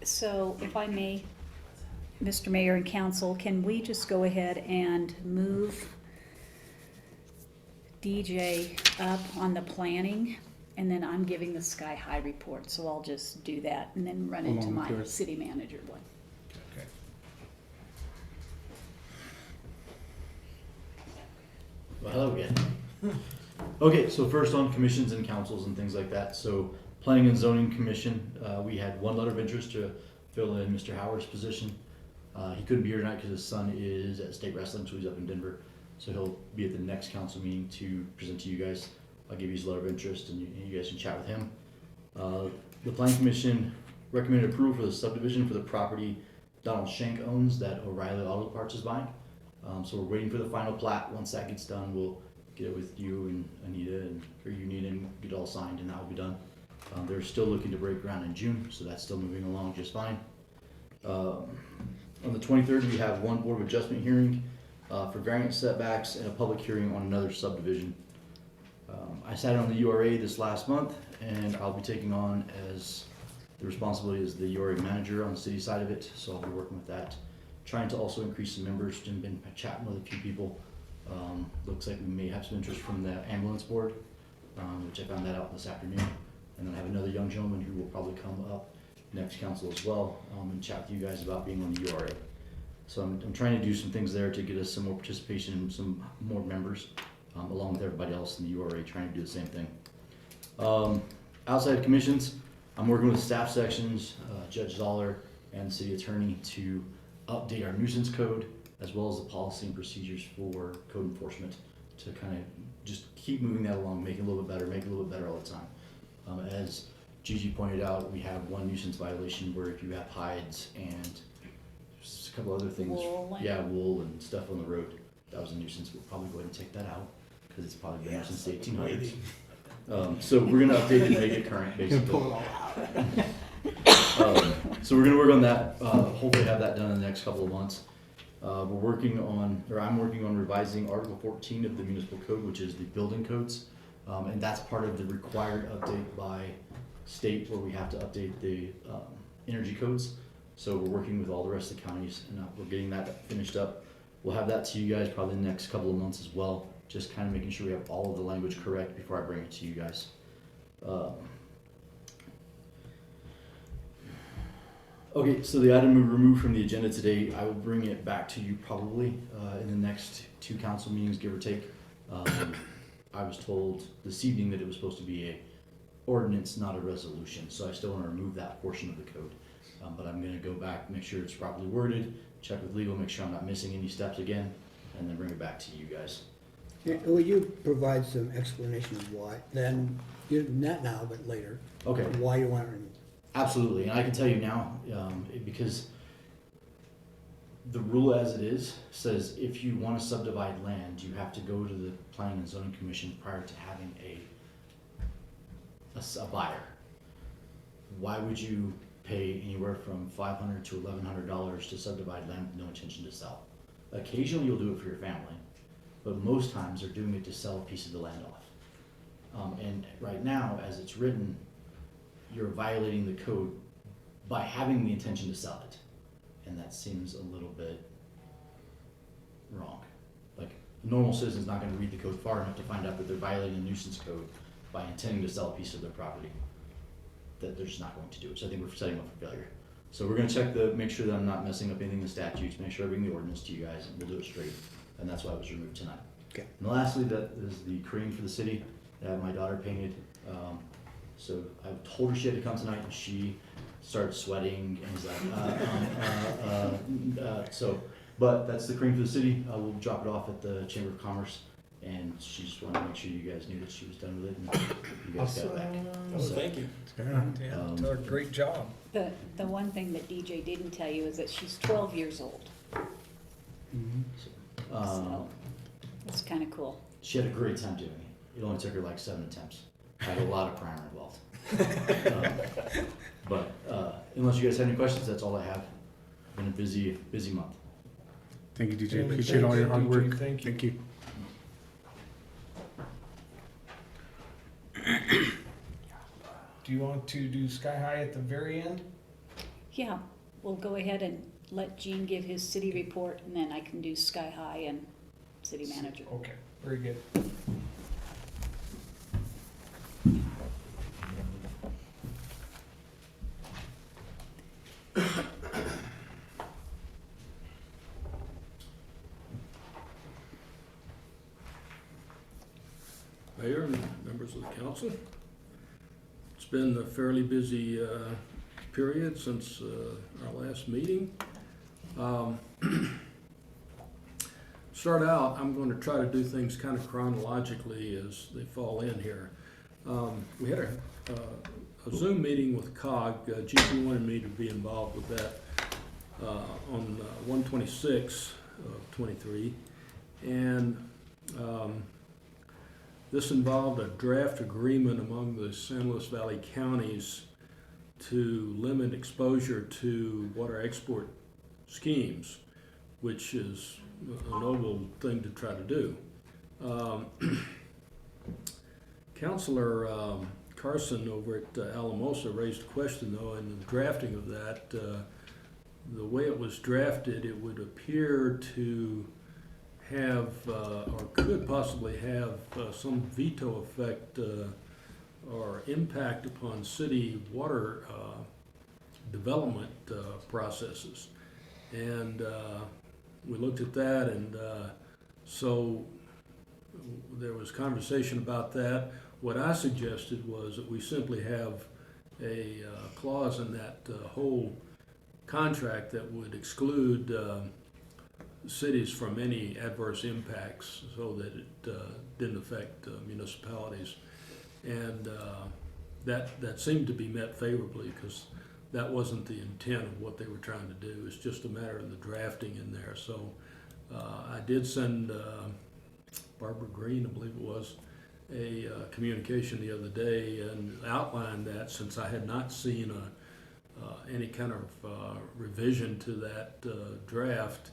So if I may, Mr. Mayor and Council, can we just go ahead and move DJ up on the planning? And then I'm giving the Sky High report, so I'll just do that and then run into Along with my yours. city manager one. Okay. Well, hello again. Okay, so first on commissions and councils and things like that. So Planning and Zoning Commission, we had one letter of interest to fill in Mr. Howard's position. He couldn't be here tonight because his son is at state wrestling, so he's up in Denver. So he'll be at the next council meeting to present to you guys. I'll give you his letter of interest and you guys can chat with him. The Planning Commission recommended approval for the subdivision for the property Donald Schenk owns that O'Reilly Auto Parts is buying. So we're waiting for the final plat. Once that gets done, we'll get it with you and Anita or you need and get it all signed and that will be done. They're still looking to break ground in June, so that's still moving along just fine. On the 23rd, we have one Board of Adjustment hearing for variance setbacks and a public hearing on another subdivision. I sat on the URA this last month, and I'll be taking on as the responsibility as the URA manager on the city side of it, so I'll be working with that. Trying to also increase some members, and been chatting with a few people. Looks like we may have some interest from the ambulance board, which I found that out this afternoon. And then I have another young gentleman who will probably come up next council as well and chat with you guys about being on the URA. So I'm trying to do some things there to get us some more participation and some more members along with everybody else in the URA trying to do the same thing. Outside commissions, I'm working with staff sections, Judge Zoller and the city attorney to update our nuisance code as well as the policy and procedures for code enforcement to kind of just keep moving that along, make it a little bit better all the time. As Gigi pointed out, we have one nuisance violation where if you have hides and just a couple other things, wool and stuff on the road, that was a nuisance. We'll probably go ahead and take that out because it's probably been there since the 1800s. So we're gonna update it and make it current, basically. Pull it all out. So we're gonna work on that. Hopefully have that done in the next couple of months. I'm working on revising Article 14 of the Municipal Code, which is the building codes. And that's part of the required update by state where we have to update the energy codes. So we're working with all the rest of the counties and we're getting that finished up. We'll have that to you guys probably in the next couple of months as well. just kind of making sure we have all of the language correct before I bring it to you guys. Okay, so the item we removed from the agenda today, I will bring it back to you probably in the next 2 council meetings, give or take. I was told this evening that it was supposed to be a ordinance, not a resolution, so I still want to remove that portion of the code. But I'm going to go back, make sure it's properly worded, check with legal, make sure I'm not missing any steps again, and then bring it back to you guys. Yeah, will you provide some explanation of why, then, not now, but later, Okay. why you want to remove? Absolutely, and I can tell you now, because the rule as it is says if you want to subdivide land, you have to go to the Planning and Zoning Commission prior to having a buyer. Why would you pay anywhere from $500 to $1,100 to subdivide land with no intention to sell? Occasionally you'll do it for your family, but most times they're doing it to sell a piece of the land off. And right now, as it's written, you're violating the code by having the intention to sell it. And that seems a little bit wrong. Like, a normal citizen's not gonna read the code far enough to find out that they're violating a nuisance code by intending to sell a piece of their property, that they're just not going to do it. So I think we're setting up for failure. So we're gonna check make sure that I'm not messing up anything in the statutes, make sure I bring the ordinance to you guys, and we'll do it straight. And that's why it was removed tonight. Okay. And lastly, that is the crane for the city that my daughter painted. So I told her she had to come tonight, and she started sweating and was like, but that's the crane for the city. We'll drop it off at the Chamber of Commerce, and she just wanted to make sure you guys knew that she was done with it, and you guys got it back. Oh, So, thank you. Yeah, tell her great job. The one thing that DJ didn't tell you is that she's 12 years old, so it's kind of cool. She had a great time doing it. It only took her like 7 attempts. Had a lot of primer involved. But unless you guys have any questions, that's all I have. Been a busy month. Thank you, DJ. Yeah, Appreciate all your hard DJ, work. thank you. Thank you. Do you want to do Sky High at the very end? Yeah, we'll go ahead and let Gene give his city report, and then I can do Sky High and city manager. Okay, very good. Mayor and members of the council. It's been a fairly busy period since our last meeting. Start out, I'm going to try to do things kind of chronologically as they fall in here. We had a Zoom meeting with COG. GP wanted me to be involved with that on 1/26 of 23. And this involved a draft agreement among the San Luis Valley counties to limit exposure to water export schemes, which is a noble thing to try to do. Councilor Carson over at Alamosa raised a question, though, in the drafting of that. The way it was drafted, it would appear to have, or could possibly have, some veto effect or impact upon city water development processes. And we looked at that, and so there was conversation about that. What I suggested was that we simply have a clause in that whole contract that would exclude cities from any adverse impacts, so that it didn't affect municipalities. And that seemed to be met favorably, because that wasn't the intent of what they were trying to do. It's just a matter of the drafting in there. So I did send Barbara Green, I believe it was, a communication the other day and outlined that, since I had not seen any kind of revision to that draft.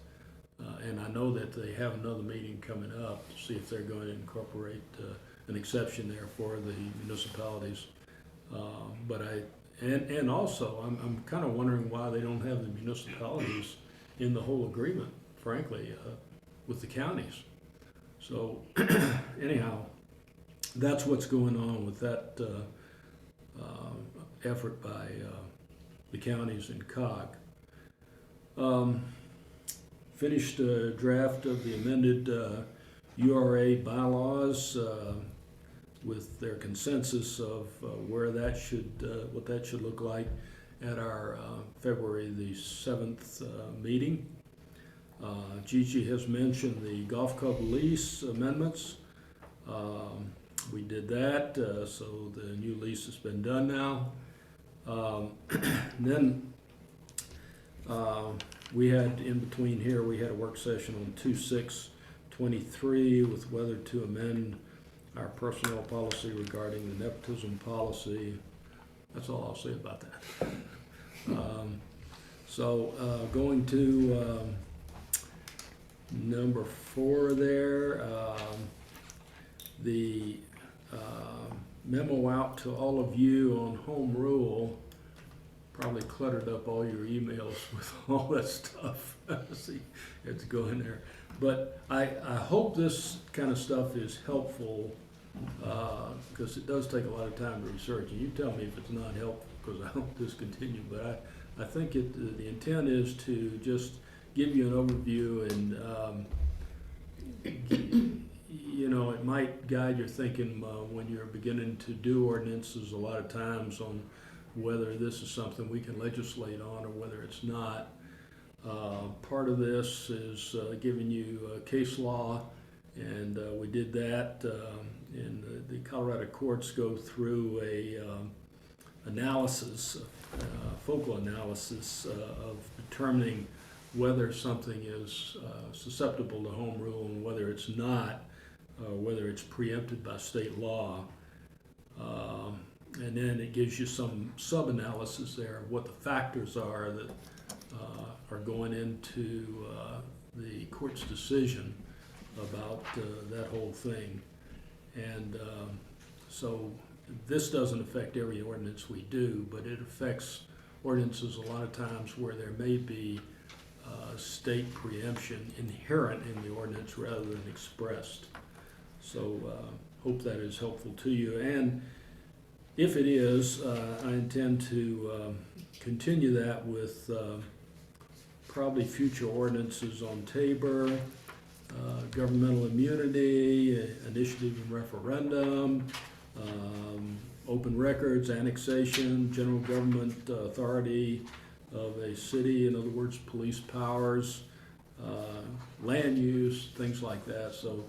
And I know that they have another meeting coming up to see if they're going to incorporate an exception there for the municipalities. And also, I'm kind of wondering why they don't have the municipalities in the whole agreement, frankly, with the counties. So anyhow, that's what's going on with that effort by the counties and COG. Finished a draft of the amended URA bylaws with their consensus of where that should, what that should look like at our February the 7th meeting. Gigi has mentioned the golf club lease amendments. We did that, so the new lease has been done now. Then we had, in between here, we had a work session on 2/6/23 with whether to amend our personnel policy regarding the nepotism policy. That's all I'll say about that. Going to number 4 there, the memo out to all of you on home rule probably cluttered up all your emails with all that stuff. See, you have to go in there. But I hope this kind of stuff is helpful, because it does take a lot of time to research. And you tell me if it's not helpful, because I don't discontinue. But I think the intent is to just give you an overview, and you know, it might guide your thinking when you're beginning to do ordinances a lot of times on whether this is something we can legislate on or whether it's not. Part of this is giving you case law, and we did that, and the Colorado courts go through a analysis, focal analysis of determining whether something is susceptible to home rule and whether it's not, whether it's preempted by state law. And then it gives you some sub-analysis there of what the factors are that are going into the court's decision about that whole thing. And so this doesn't affect every ordinance we do, but it affects ordinances a lot of times where there may be state preemption inherent in the ordinance rather than expressed. So hope that is helpful to you. And if it is, I intend to continue that with probably future ordinances on Tabor, governmental immunity, initiative and referendum, open records, annexation, general government authority of a city, in other words, police powers, land use, things like that. So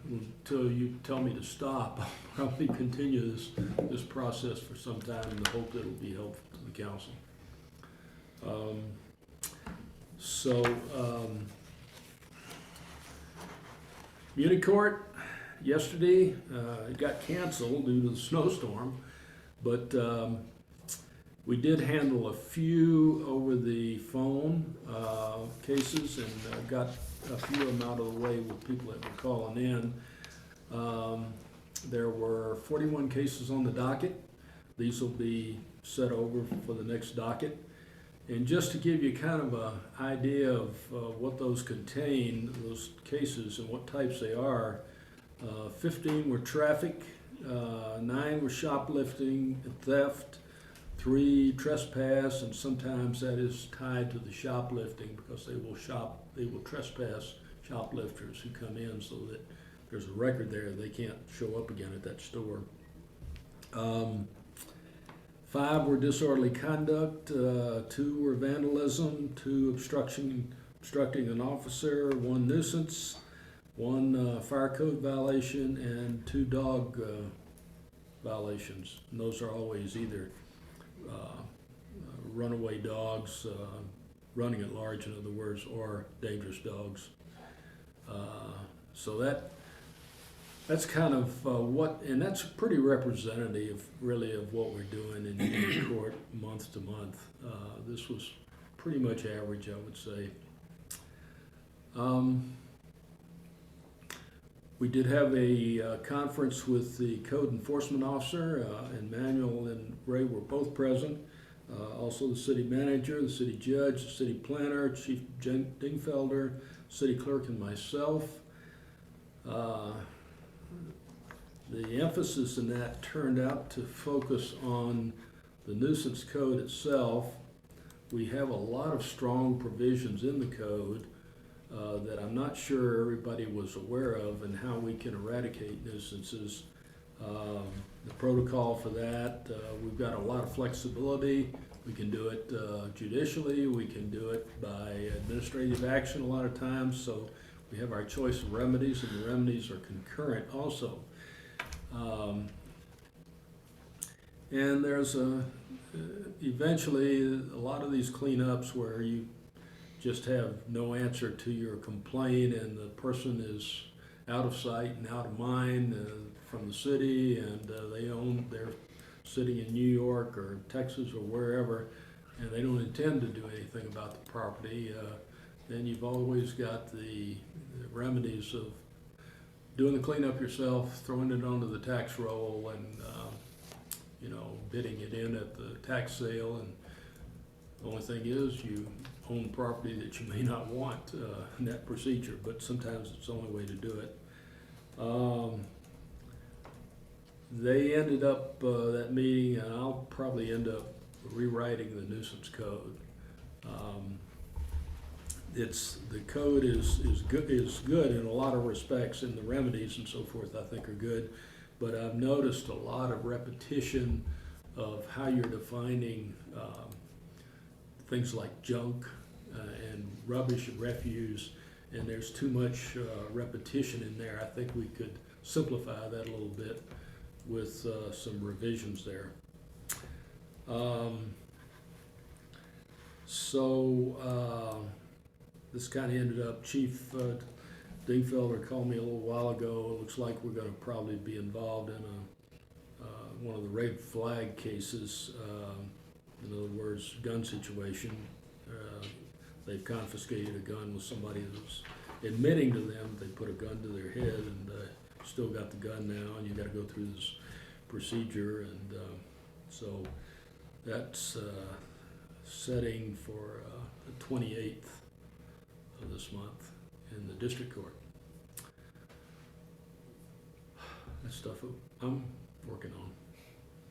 until you tell me to stop, I'll probably continue this process for some time in the hope that it'll be helpful to the council. Muni Court yesterday, it got canceled due to the snowstorm, but we did handle a few over the phone cases, and got a few of them out of the way with people that were calling in. There were 41 cases on the docket. These will be set over for the next docket. And just to give you kind of an idea of what those contain, those cases and what types they are, 15 were traffic, 9 were shoplifting and theft, 3 trespass, and sometimes that is tied to the shoplifting because they will trespass shoplifters who come in so that there's a record there, they can't show up again at that store. 5 were disorderly conduct, 2 were vandalism, 2 obstructing an officer, 1 nuisance, 1 fire code violation, and 2 dog violations. And those are always either runaway dogs, running at large, in other words, or dangerous dogs. So that's kind of and that's pretty representative, really, of what we're doing in court month to month. This was pretty much average, I would say. We did have a conference with the code enforcement officer, and Manuel and Ray were both present. Also the city manager, the city judge, the city planner, Chief Dingfelder, city clerk, and myself. The emphasis in that turned out to focus on the nuisance code itself. We have a lot of strong provisions in the code that I'm not sure everybody was aware of, and how we can eradicate nuisances. The protocol for that, we've got a lot of flexibility. We can do it judicially, we can do it by administrative action a lot of times, so we have our choice of remedies, and the remedies are concurrent also. And there's eventually a lot of these cleanups where you just have no answer to your complaint, and the person is out of sight and out of mind from the city, and they're sitting in New York or Texas or wherever, and they don't intend to do anything about the property. Then you've always got the remedies of doing the cleanup yourself, throwing it onto the tax roll, and bidding it in at the tax sale. And the only thing is, you own property that you may not want in that procedure, but sometimes it's the only way to do it. They ended up that meeting, and I'll probably end up rewriting the nuisance code. The code is good in a lot of respects, and the remedies and so forth I think are good, but I've noticed a lot of repetition of how you're defining things like junk and rubbish and refuse, and there's too much repetition in there. I think we could simplify that a little bit with some revisions there. This kind of ended up, Chief Dingfelder called me a little while ago. It looks like we're going to probably be involved in one of the red flag cases, in other words, gun situation. They've confiscated a gun with somebody that's admitting to them they put a gun to their head, and still got the gun now, and you got to go through this procedure, and so that's setting for the 28th of this month in the district court. That's stuff I'm working on.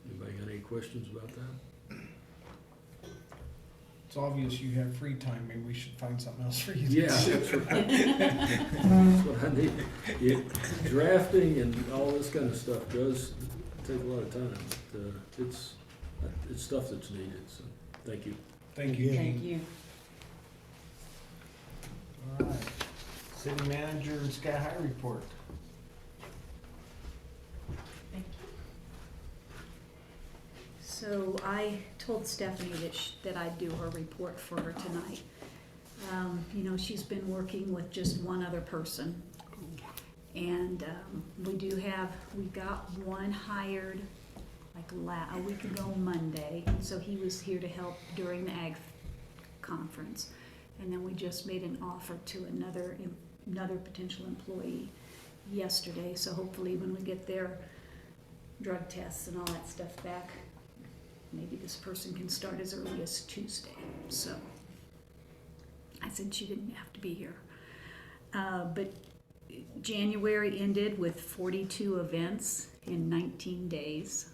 Anybody got any questions about that? It's obvious you have free time, maybe we should find something else for you to Yeah, do. that's right. That's what I need. Drafting and all this kind of stuff does take a lot of time. But, it's stuff that's needed, so thank you. Thank you, Thank Gene. you. All right, city manager and Sky High report. So I told Stephanie that I'd do her report for her tonight. She's been working with just one other person. And we got one hired like a week ago Monday. So he was here to help during the ag conference. And then we just made an offer to another potential employee yesterday. So hopefully when we get their drug tests and all that stuff back, maybe this person can start as early as Tuesday. So I said she didn't have to be here. But January ended with 42 events in 19 days.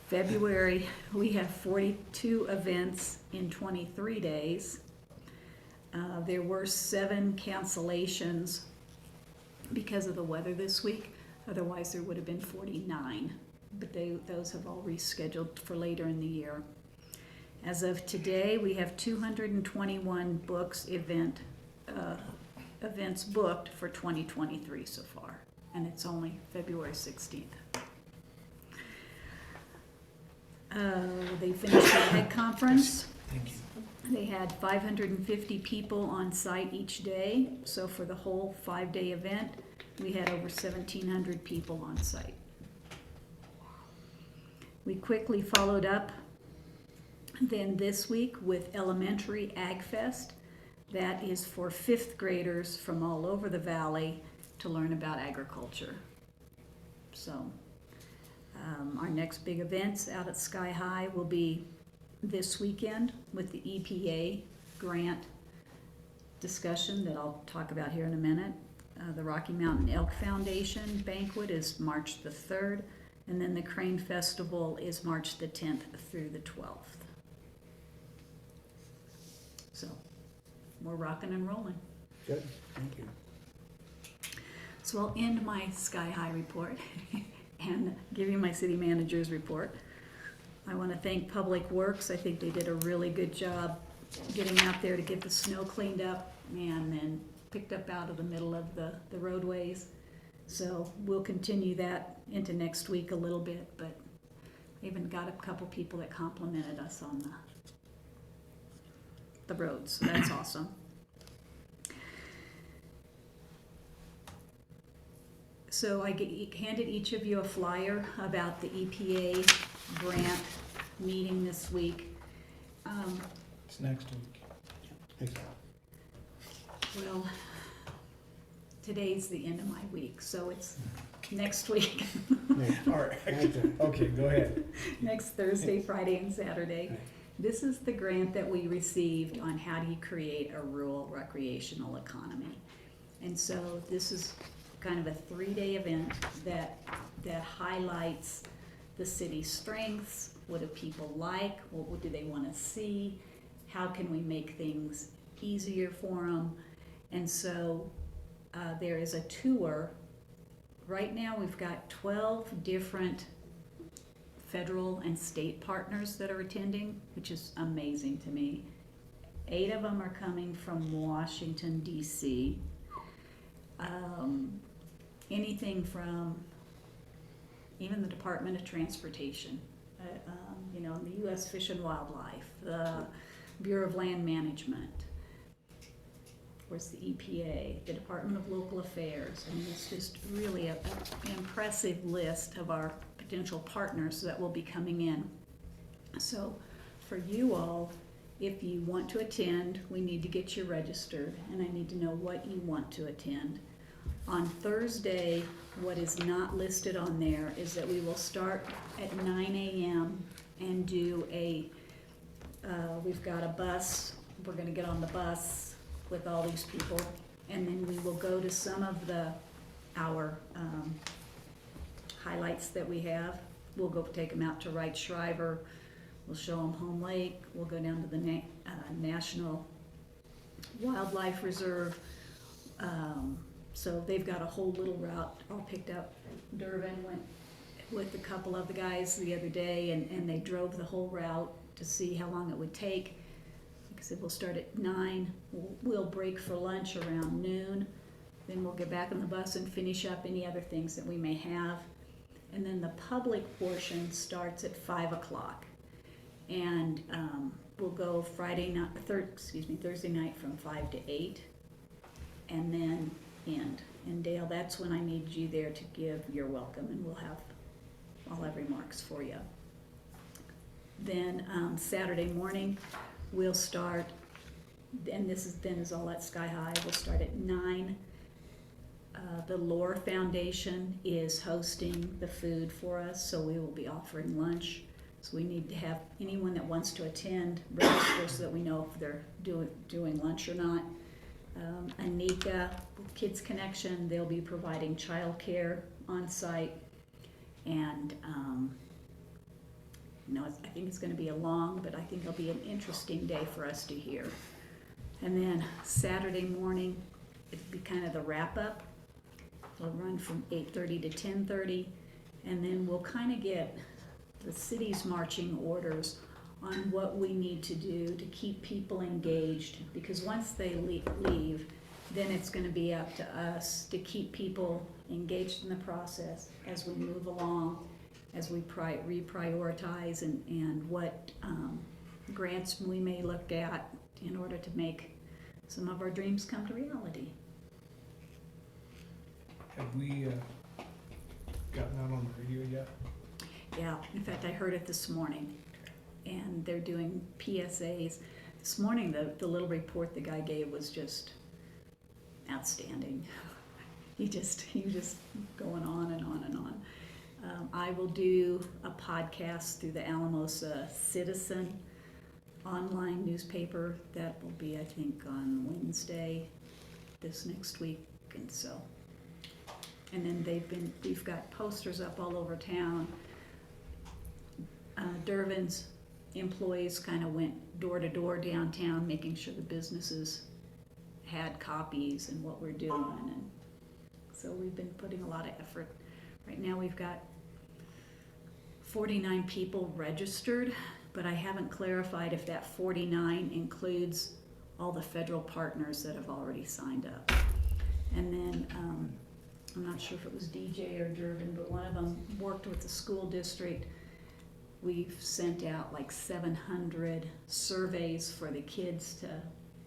February, we have 42 events in 23 days. There were 7 cancellations because of the weather this week. Otherwise, there would have been 49. But those have all rescheduled for later in the year. As of today, we have 221 events booked for 2023 so far, and it's only February 16th. They finished the ag conference. Thank you. They had 550 people on site each day, so for the whole 5-day event, we had over 1,700 people on site. We quickly followed up then this week with Elementary Ag Fest. That is for 5th graders from all over the valley to learn about agriculture. So our next big events out at Sky High will be this weekend with the EPA grant discussion that I'll talk about here in a minute. The Rocky Mountain Elk Foundation banquet is March the 3rd, and then the Crane Festival is March the 10th through the 12th. So, we're rocking and rolling. Good, thank you. So I'll end my Sky High report and give you my city manager's report. I want to thank Public Works. I think they did a really good job getting out there to get the snow cleaned up and then picked up out of the middle of the roadways. So we'll continue that into next week a little bit, but I even got a couple people that complimented us on the roads, so that's awesome. So I handed each of you a flyer about the EPA grant meeting this week. It's next week. Thanks. Well, today's the end of my week, so it's next week, All right, okay, go ahead. next Thursday, Friday, and Saturday. This is the grant that we received on how do you create a rural recreational economy. And so this is kind of a 3-day event that highlights the city's strengths. What do people like? What do they want to see? How can we make things easier for them? And so there is a tour. Right now we've got 12 different federal and state partners that are attending, which is amazing to me. 8 of them are coming from Washington, D.C. Anything from even the Department of Transportation, the U.S. Fish and Wildlife, the Bureau of Land Management, of course the EPA, the Department of Local Affairs. I mean, it's just really an impressive list of our potential partners that will be coming in. So for you all, if you want to attend, we need to get you registered, and I need to know what you want to attend. On Thursday, what is not listed on there is that we will start at 9 a.m. and do we've got a bus. We're going to get on the bus with all these people, and then we will go to some of our highlights that we have. We'll go take them out to Wright Shriver. We'll show them Home Lake. We'll go down to the National Wildlife Reserve. So they've got a whole little route all picked up. Durbin went with a couple of the guys the other day, and they drove the whole route to see how long it would take. Like I said, we'll start at 9. We'll break for lunch around noon. Then we'll get back on the bus and finish up any other things that we may have. And then the public portion starts at 5 o'clock. And we'll go Thursday night from 5 to 8. And then end. And Dale, that's when I need you there to give your welcome, and I'll have remarks for you. Then Saturday morning, we'll start, and this is all at Sky High. We'll start at 9. The Lore Foundation is hosting the food for us, so we will be offering lunch. So we need to have anyone that wants to attend register so that we know if they're doing lunch or not. Anika with Kids Connection, they'll be providing childcare on site, and I think it's going to be a long, but I think it'll be an interesting day for us to hear. And then Saturday morning, it'll be kind of the wrap up. We'll run from 8:30 to 10:30, and then we'll kind of get the city's marching orders on what we need to do to keep people engaged, because once they leave, then it's going to be up to us to keep people engaged in the process as we move along, as we reprioritize and what grants we may look at in order to make some of our dreams come to reality. Have we gotten out on the radio yet? Yeah, in fact, I heard it this morning. And they're doing PSAs. This morning, the little report the guy gave was just outstanding. He just going on and on and on. I will do a podcast through the Alamosa Citizen online newspaper. That will be, I think, on Wednesday this next week. And so, and then we've got posters up all over town. Dervin's employees kind of went door to door downtown, making sure the businesses had copies and what we're doing, and so we've been putting a lot of effort. Right now we've got 49 people registered, but I haven't clarified if that 49 includes all the federal partners that have already signed up. And then, I'm not sure if it was DJ or Durbin, but one of them worked with the school district. We've sent out like 700 surveys for the kids to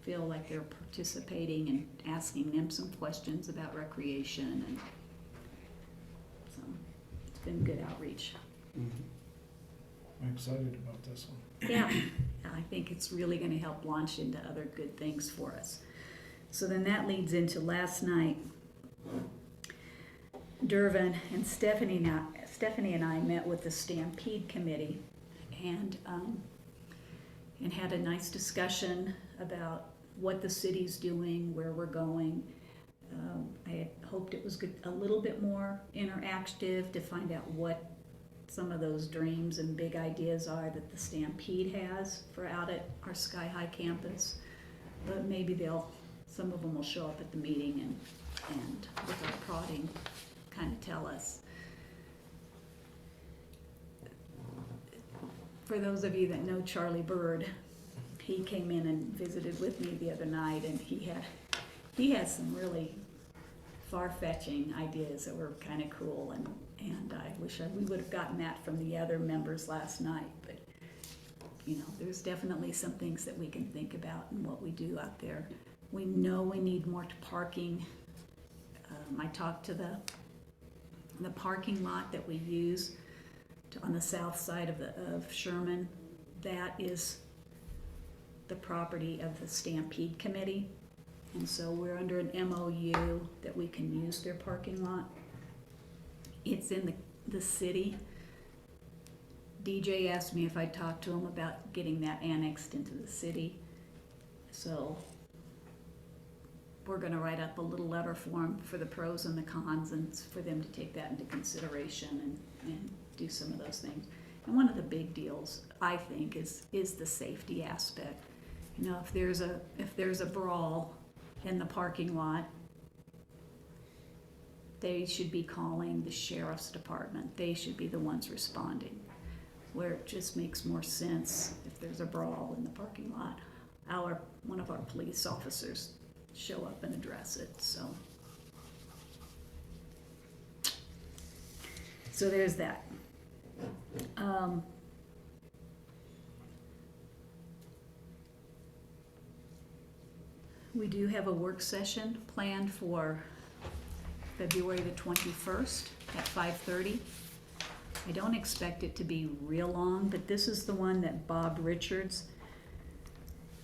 feel like they're participating and asking them some questions about recreation, and so it's been good outreach. I'm excited about this one. Yeah, I think it's really gonna help launch into other good things for us. So then that leads into last night. Dervin and Stephanie and I met with the Stampede Committee and had a nice discussion about what the city's doing, where we're going. I had hoped it was good, a little bit more interactive to find out what some of those dreams and big ideas are that the Stampede has for out at our Sky High campus. But maybe some of them will show up at the meeting and with our prodding kind of tell us. For those of you that know Charlie Bird, he came in and visited with me the other night, and he has some really far-fetching ideas that were kind of cool, and I wish we would have gotten that from the other members last night, but you know, there's definitely some things that we can think about in what we do out there. We know we need more parking. I talked to the parking lot that we use on the south side of Sherman. That is the property of the Stampede Committee, and so we're under an MOU that we can use their parking lot. It's in the city. DJ asked me if I'd talk to him about getting that annexed into the city, so we're gonna write up a little letter for them for the pros and the cons, and for them to take that into consideration and do some of those things. And one of the big deals, I think, is the safety aspect. You know, if there's a brawl in the parking lot, they should be calling the sheriff's department. They should be the ones responding. Where it just makes more sense if there's a brawl in the parking lot, one of our police officers show up and address it. So there's that. We do have a work session planned for February the 21st at 5:30. I don't expect it to be real long, but this is the one that Bob Richards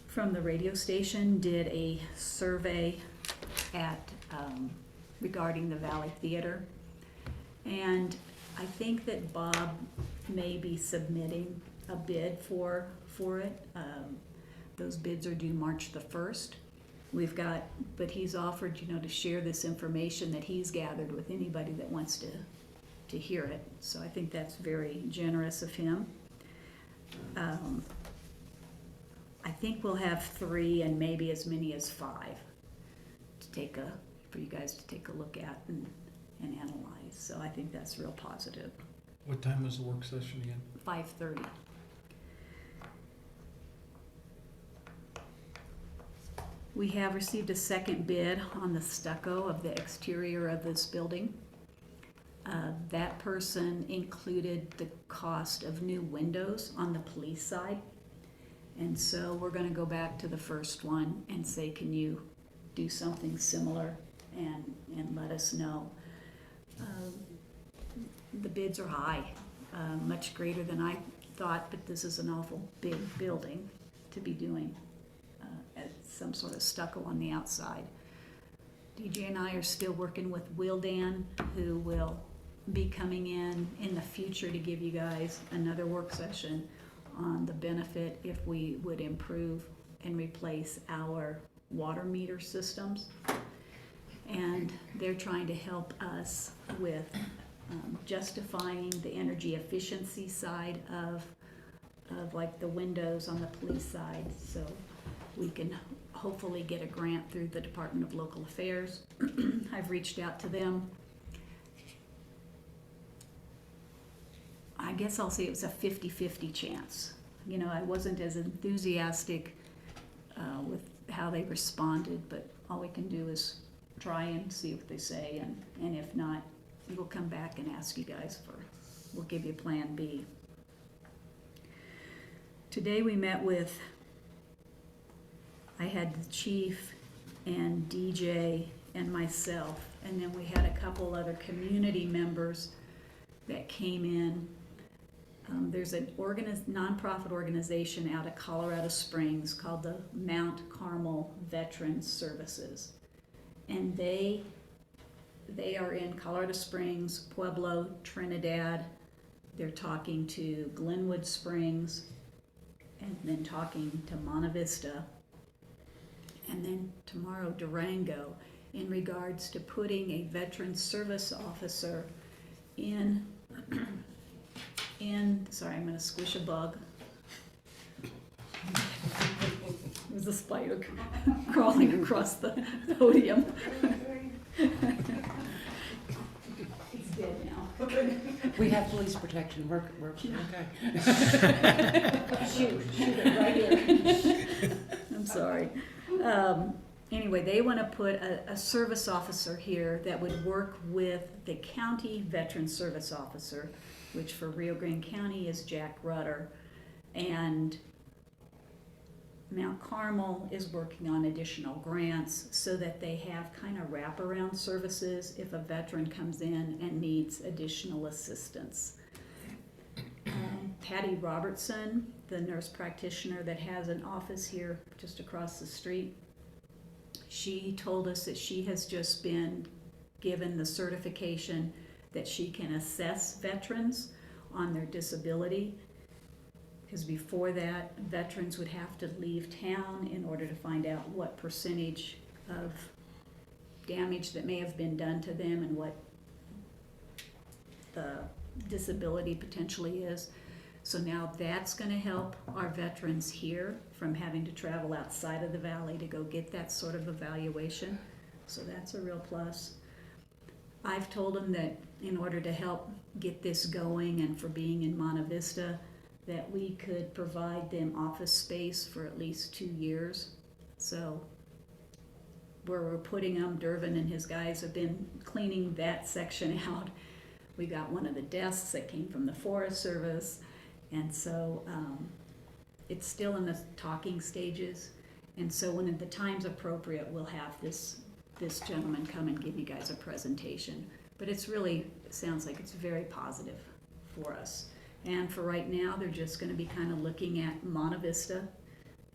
from the radio station did a survey at regarding the Valley Theater. And I think that Bob may be submitting a bid for it. Those bids are due March the 1st. But he's offered, to share this information that he's gathered with anybody that wants to hear it. So I think that's very generous of him. I think we'll have 3 and maybe as many as 5 for you guys to take a look at and analyze. So I think that's real positive. What time is the work session again? 5:30. We have received a second bid on the stucco of the exterior of this building. That person included the cost of new windows on the police side. And so we're gonna go back to the first one and say, can you do something similar and let us know. The bids are high, much greater than I thought, but this is an awful big building to be doing some sort of stucco on the outside. DJ and I are still working with Wildan, who will be coming in the future to give you guys another work session on the benefit if we would improve and replace our water meter systems. and they're trying to help us with justifying the energy efficiency side of like the windows on the police side, so we can hopefully get a grant through the Department of Local Affairs. I've reached out to them. I guess I'll say it was a 50-50 chance. You know, I wasn't as enthusiastic with how they responded, but all we can do is try and see what they say, and if not, we'll come back and ask you guys we'll give you plan B. Today we met with, I had the chief and DJ and myself, and then we had a couple other community members that came in. There's an nonprofit organization out of Colorado Springs called the Mount Carmel Veterans Services, and they are in Colorado Springs, Pueblo, Trinidad. They're talking to Glenwood Springs, and then talking to Monte Vista, and then tomorrow Durango, in regards to putting a veteran service officer in, sorry, I'm gonna squish a bug. There's a spider crawling across the podium. It's dead now. We have police protection, we're okay. Shoot it right here. I'm sorry. Anyway, they want to put a service officer here that would work with the county veteran service officer, which for Rio Grande County is Jack Rutter, and Mount Carmel is working on additional grants so that they have kind of wraparound services if a veteran comes in and needs additional assistance. Patty Robertson, the nurse practitioner that has an office here just across the street, she told us that she has just been given the certification that she can assess veterans on their disability, because before that, veterans would have to leave town in order to find out what percentage of damage that may have been done to them and what the disability potentially is. So now that's going to help our veterans here from having to travel outside of the valley to go get that sort of evaluation. So that's a real plus. I've told them that in order to help get this going and for being in Monte Vista, that we could provide them office space for at least 2 years. So where we're putting them, Dervin and his guys have been cleaning that section out. We got one of the desks that came from the Forest Service. And so it's still in the talking stages. And so when the time's appropriate, we'll have this gentleman come and give you guys a presentation. But it's really, it sounds like it's very positive for us. And for right now, they're just going to be kind of looking at Monte Vista.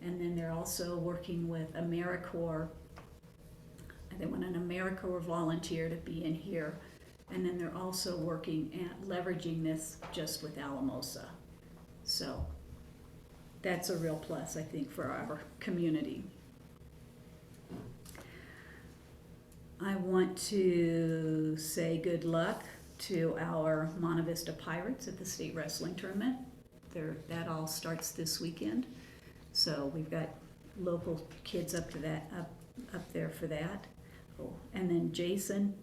And then they're also working with AmeriCorps. They want an AmeriCorps volunteer to be in here. And then they're also working at leveraging this just with Alamosa. So that's a real plus, I think, for our community. I want to say good luck to our Monte Vista Pirates at the state wrestling tournament. That all starts this weekend. So we've got local kids up there for that. Oh, and then Jason,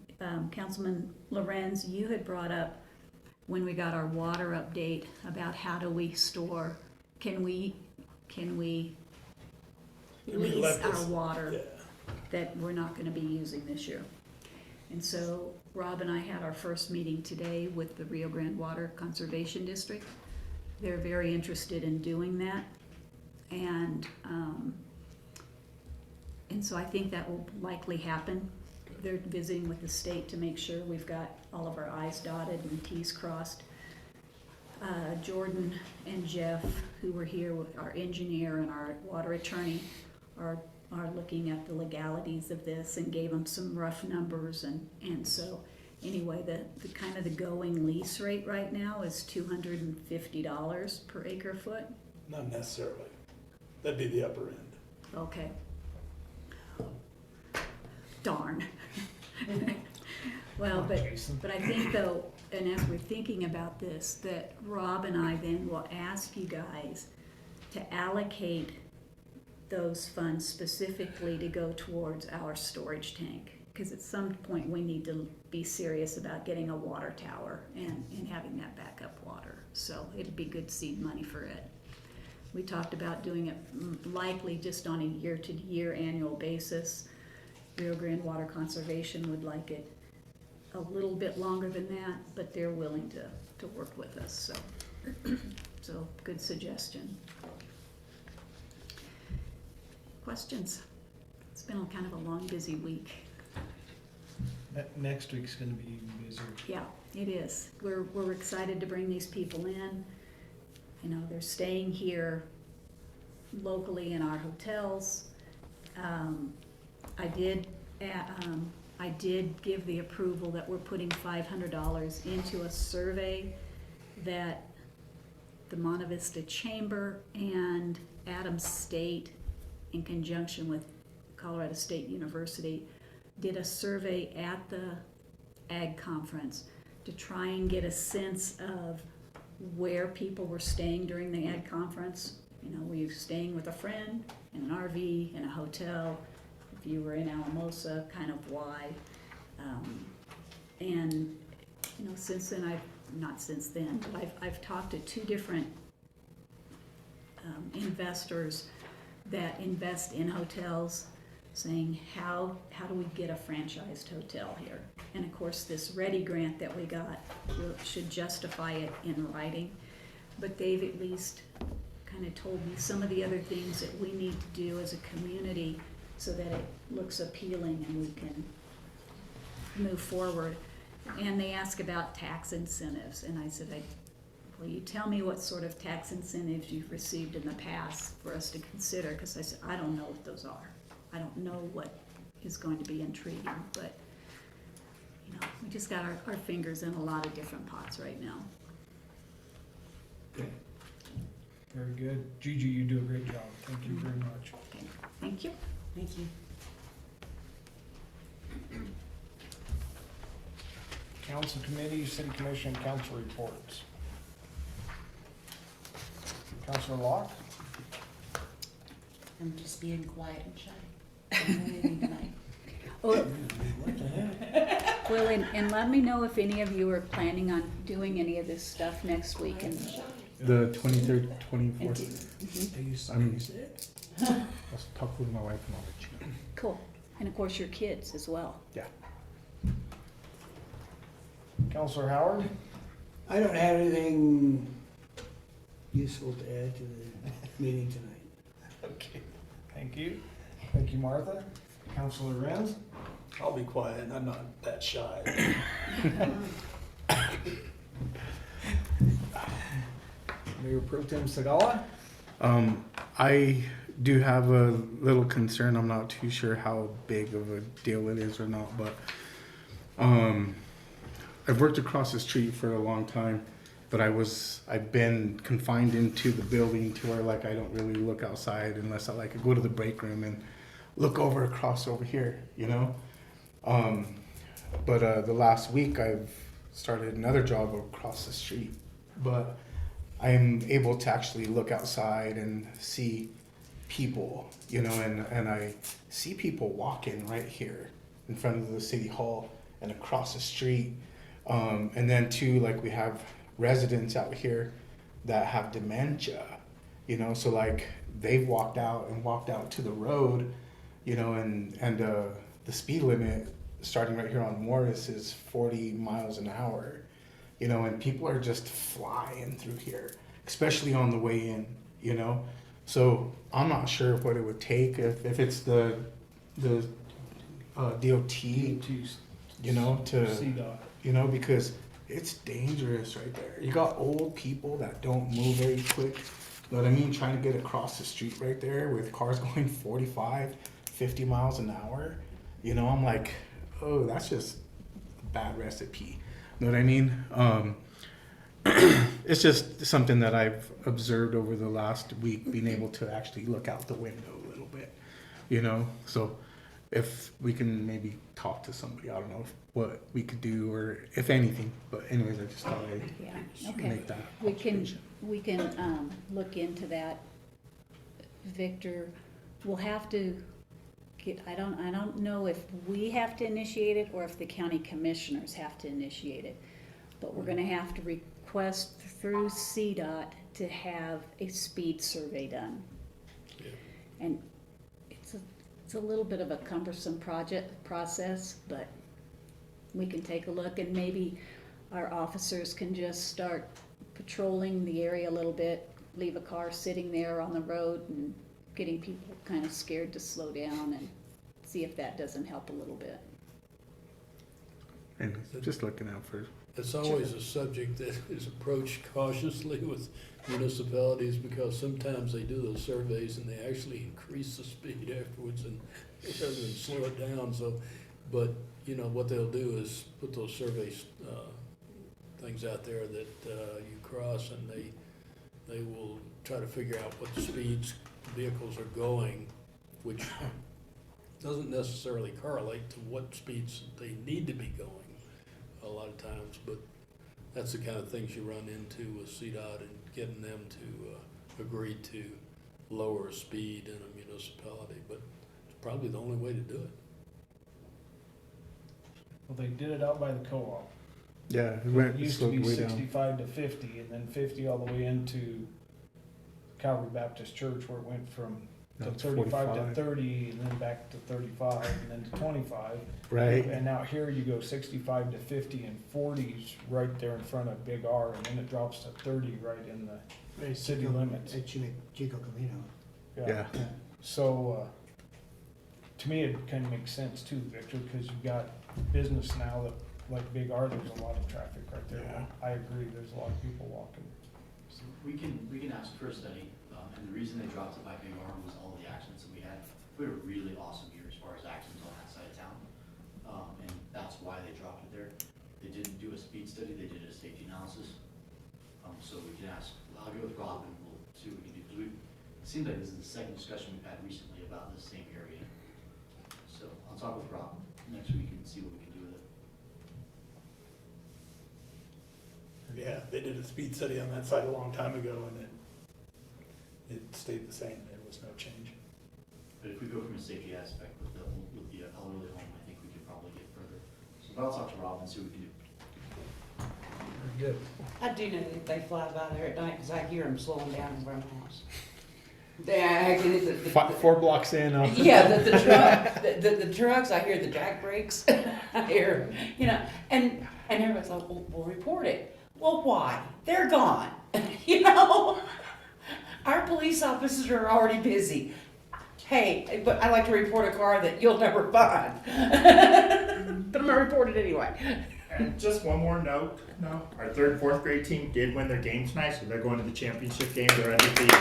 Councilman Lorenz, you had brought up when we got our water update about how do we store, can we lease our water that we're not going to be using this year. And so Rob and I had our first meeting today with the Rio Grande Water Conservation District. They're very interested in doing that, and so I think that will likely happen. They're visiting with the state to make sure we've got all of our I's dotted and T's crossed. Jordan and Jeff, who were here with our engineer and our water attorney, are looking at the legalities of this and gave them some rough numbers. And so anyway, the kind of the going lease rate right now is $250 per acre foot. Not necessarily. That'd be the upper end. Okay. Darn. Well, Come on, Jason. but I think though, and as we're thinking about this, that Rob and I then will ask you guys to allocate those funds specifically to go towards our storage tank. Because at some point, we need to be serious about getting a water tower and having that backup water. So it'd be good seed money for it. We talked about doing it likely just on a year-to-year annual basis. Rio Grande Water Conservation would like it a little bit longer than that, but they're willing to work with us, so. So, good suggestion. Questions? It's been kind of a long, busy week. Next week's gonna be even busier. Yeah, it is. We're excited to bring these people in. You know, they're staying here locally in our hotels. I did give the approval that we're putting $500 into a survey that the Monte Vista Chamber and Adams State, in conjunction with Colorado State University, did a survey at the Ag Conference to try and get a sense of where people were staying during the Ag Conference. You know, were you staying with a friend, in an RV, in a hotel? If you were in Alamosa, kind of why. And, you know, since then, not since then, but I've talked to two different investors that invest in hotels, saying how do we get a franchised hotel here? And of course, this READY grant that we got should justify it in writing, but they've at least kind of told me some of the other things that we need to do as a community so that it looks appealing and we can move forward. And they ask about tax incentives, and I said, will you tell me what sort of tax incentives you've received in the past for us to consider? Because I said, I don't know what those are. I don't know what is going to be intriguing, but you know, we just got our fingers in a lot of different pots right now. Very good. Gigi, you do a great job. Thank you very much. Okay, thank you. Thank you. Council committee, city commission, council reports. Councilor Locke? I'm just being quiet and shy. I'm not leaving tonight. Well, and let me know if any of you are planning on doing any of this stuff next week. And The 23rd, and 24th. I'll talk with my wife and I'll let you know. cool. And of course, your kids as well. Yeah. Councilor Howard? I don't have anything useful to add to the meeting tonight. Okay, thank you. Thank you, Martha. Councilor Renz? I'll be quiet, I'm not that shy. Mayor Pro Tem Segala? I do have a little concern. I'm not too sure how big of a deal it is or not, but I've worked across the street for a long time, but I've been confined into the building to where like I don't really look outside unless I like go to the break room and look across over here, you know. But the last week I've started another job across the street, but I'm able to actually look outside and see people, you know, and I see people walking right here in front of the city hall and across the street. And then too, like we have residents out here that have dementia, you know, so like they've walked out to the road, you know, and the speed limit starting right here on Morris is 40 miles an hour, you know, and people are just flying through here, especially on the way in, you know. So I'm not sure what it would take if it's the DOT, you know, to, CDOT. you know, because it's dangerous right there. You got old people that don't move very quick, you know what I mean, trying to get across the street right there with cars going 45, 50 miles an hour. You know, I'm like, oh, that's just a bad recipe. You know what I mean? It's just something that I've observed over the last week, being able to actually look out the window a little bit, you know? So if we can maybe talk to somebody, I don't know what we could do or if anything. But anyways, I just thought I'd Yeah, okay. make that. We can, observation. look into that. Victor, we'll have to get, I don't know if we have to initiate it or if the county commissioners have to initiate it. But we're gonna have to request through CDOT to have a speed survey done. Yeah. And it's a little bit of a cumbersome process, but we can take a look and maybe our officers can just start patrolling the area a little bit, leave a car sitting there on the road and getting people kind of scared to slow down and see if that doesn't help a little bit. And just looking out for. It's always a subject that is approached cautiously with municipalities because sometimes they do those surveys and they actually increase the speed afterwards and rather than slow it down. So, but you know what they'll do is put those surveys things out there that you cross, and they will try to figure out what the speeds vehicles are going, which doesn't necessarily correlate to what speeds they need to be going a lot of times, but that's the kind of things you run into with CDOT and getting them to agree to lower a speed in a municipality, but it's probably the only way to do it. Well, they did it out by the co-op. Yeah, it It went used to slowed be way down. 65 to 50, and then 50 all the way into Calvary Baptist Church, where it went from Now to it's 35 to 45. 30, and then back to 35, and then to 25. Right. And out here you go 65 to 50 and 40's right there in front of Big R, and then it drops to 30 right in the city limits. At Chico Camino. Yeah. So, to me, it kind of makes sense too, Victor, because you've got business now that, like Big R, there's a lot of traffic right there. Yeah. I agree, there's a lot of people walking. So we can ask for a study, and the reason they dropped it by Big R was all the accidents that we had. We had a really awesome year as far as accidents on that side of town, and that's why they dropped it there. They didn't do a speed study, they did a safety analysis. So we can ask, I'll go with Rob and we'll see what we can do, because it seems like this is the second discussion we've had recently about this same area. So I'll talk with Rob next week and see what we can do with it. Yeah, they did a speed study on that side a long time ago, and it stayed the same. There was no change. But if we go from a safety aspect with the elderly home, I think we could probably get further. So but I'll talk to Rob and see what we can do. Very good. I do know that they fly by there at night because I hear them slowing down in front of the house. Yeah, 4 blocks in. yeah, the truck, the trucks. I hear the jack brakes. I hear, you know, and everybody's like, well, we'll report it. Well, why? They're gone. You know, our police officers are already busy. Hey, but I like to report a car that you'll never find. But I'm gonna report it anyway. And just one more note, no, our 3rd and 4th grade team did win their game tonight, so they're going to the championship game. They're undefeated.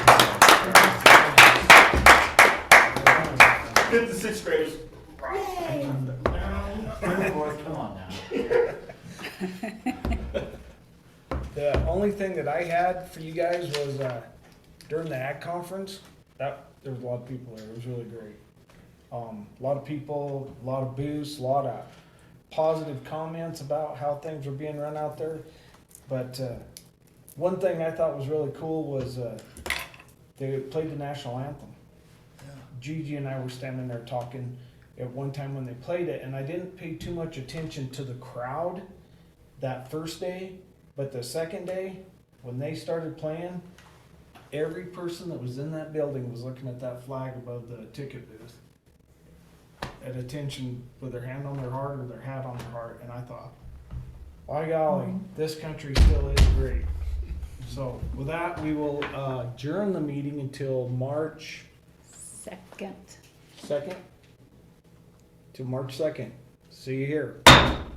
5th and 6th graders. Come on now. The only thing that I had for you guys was during the ACT conference, there was a lot of people there. It was really great. A lot of people, a lot of booths, a lot of positive comments about how things were being run out there. But one thing I thought was really cool was they played the national anthem. Gigi and I were standing there talking at one time when they played it, and I didn't pay too much attention to the crowd that first day, but the second day, when they started playing, every person that was in that building was looking at that flag above the ticket booth at attention with their hand on their heart or their hat on their heart, and I thought, by golly, this country still is great. So with that, we will adjourn the meeting until March 2nd. 2nd? To March 2nd. See you here.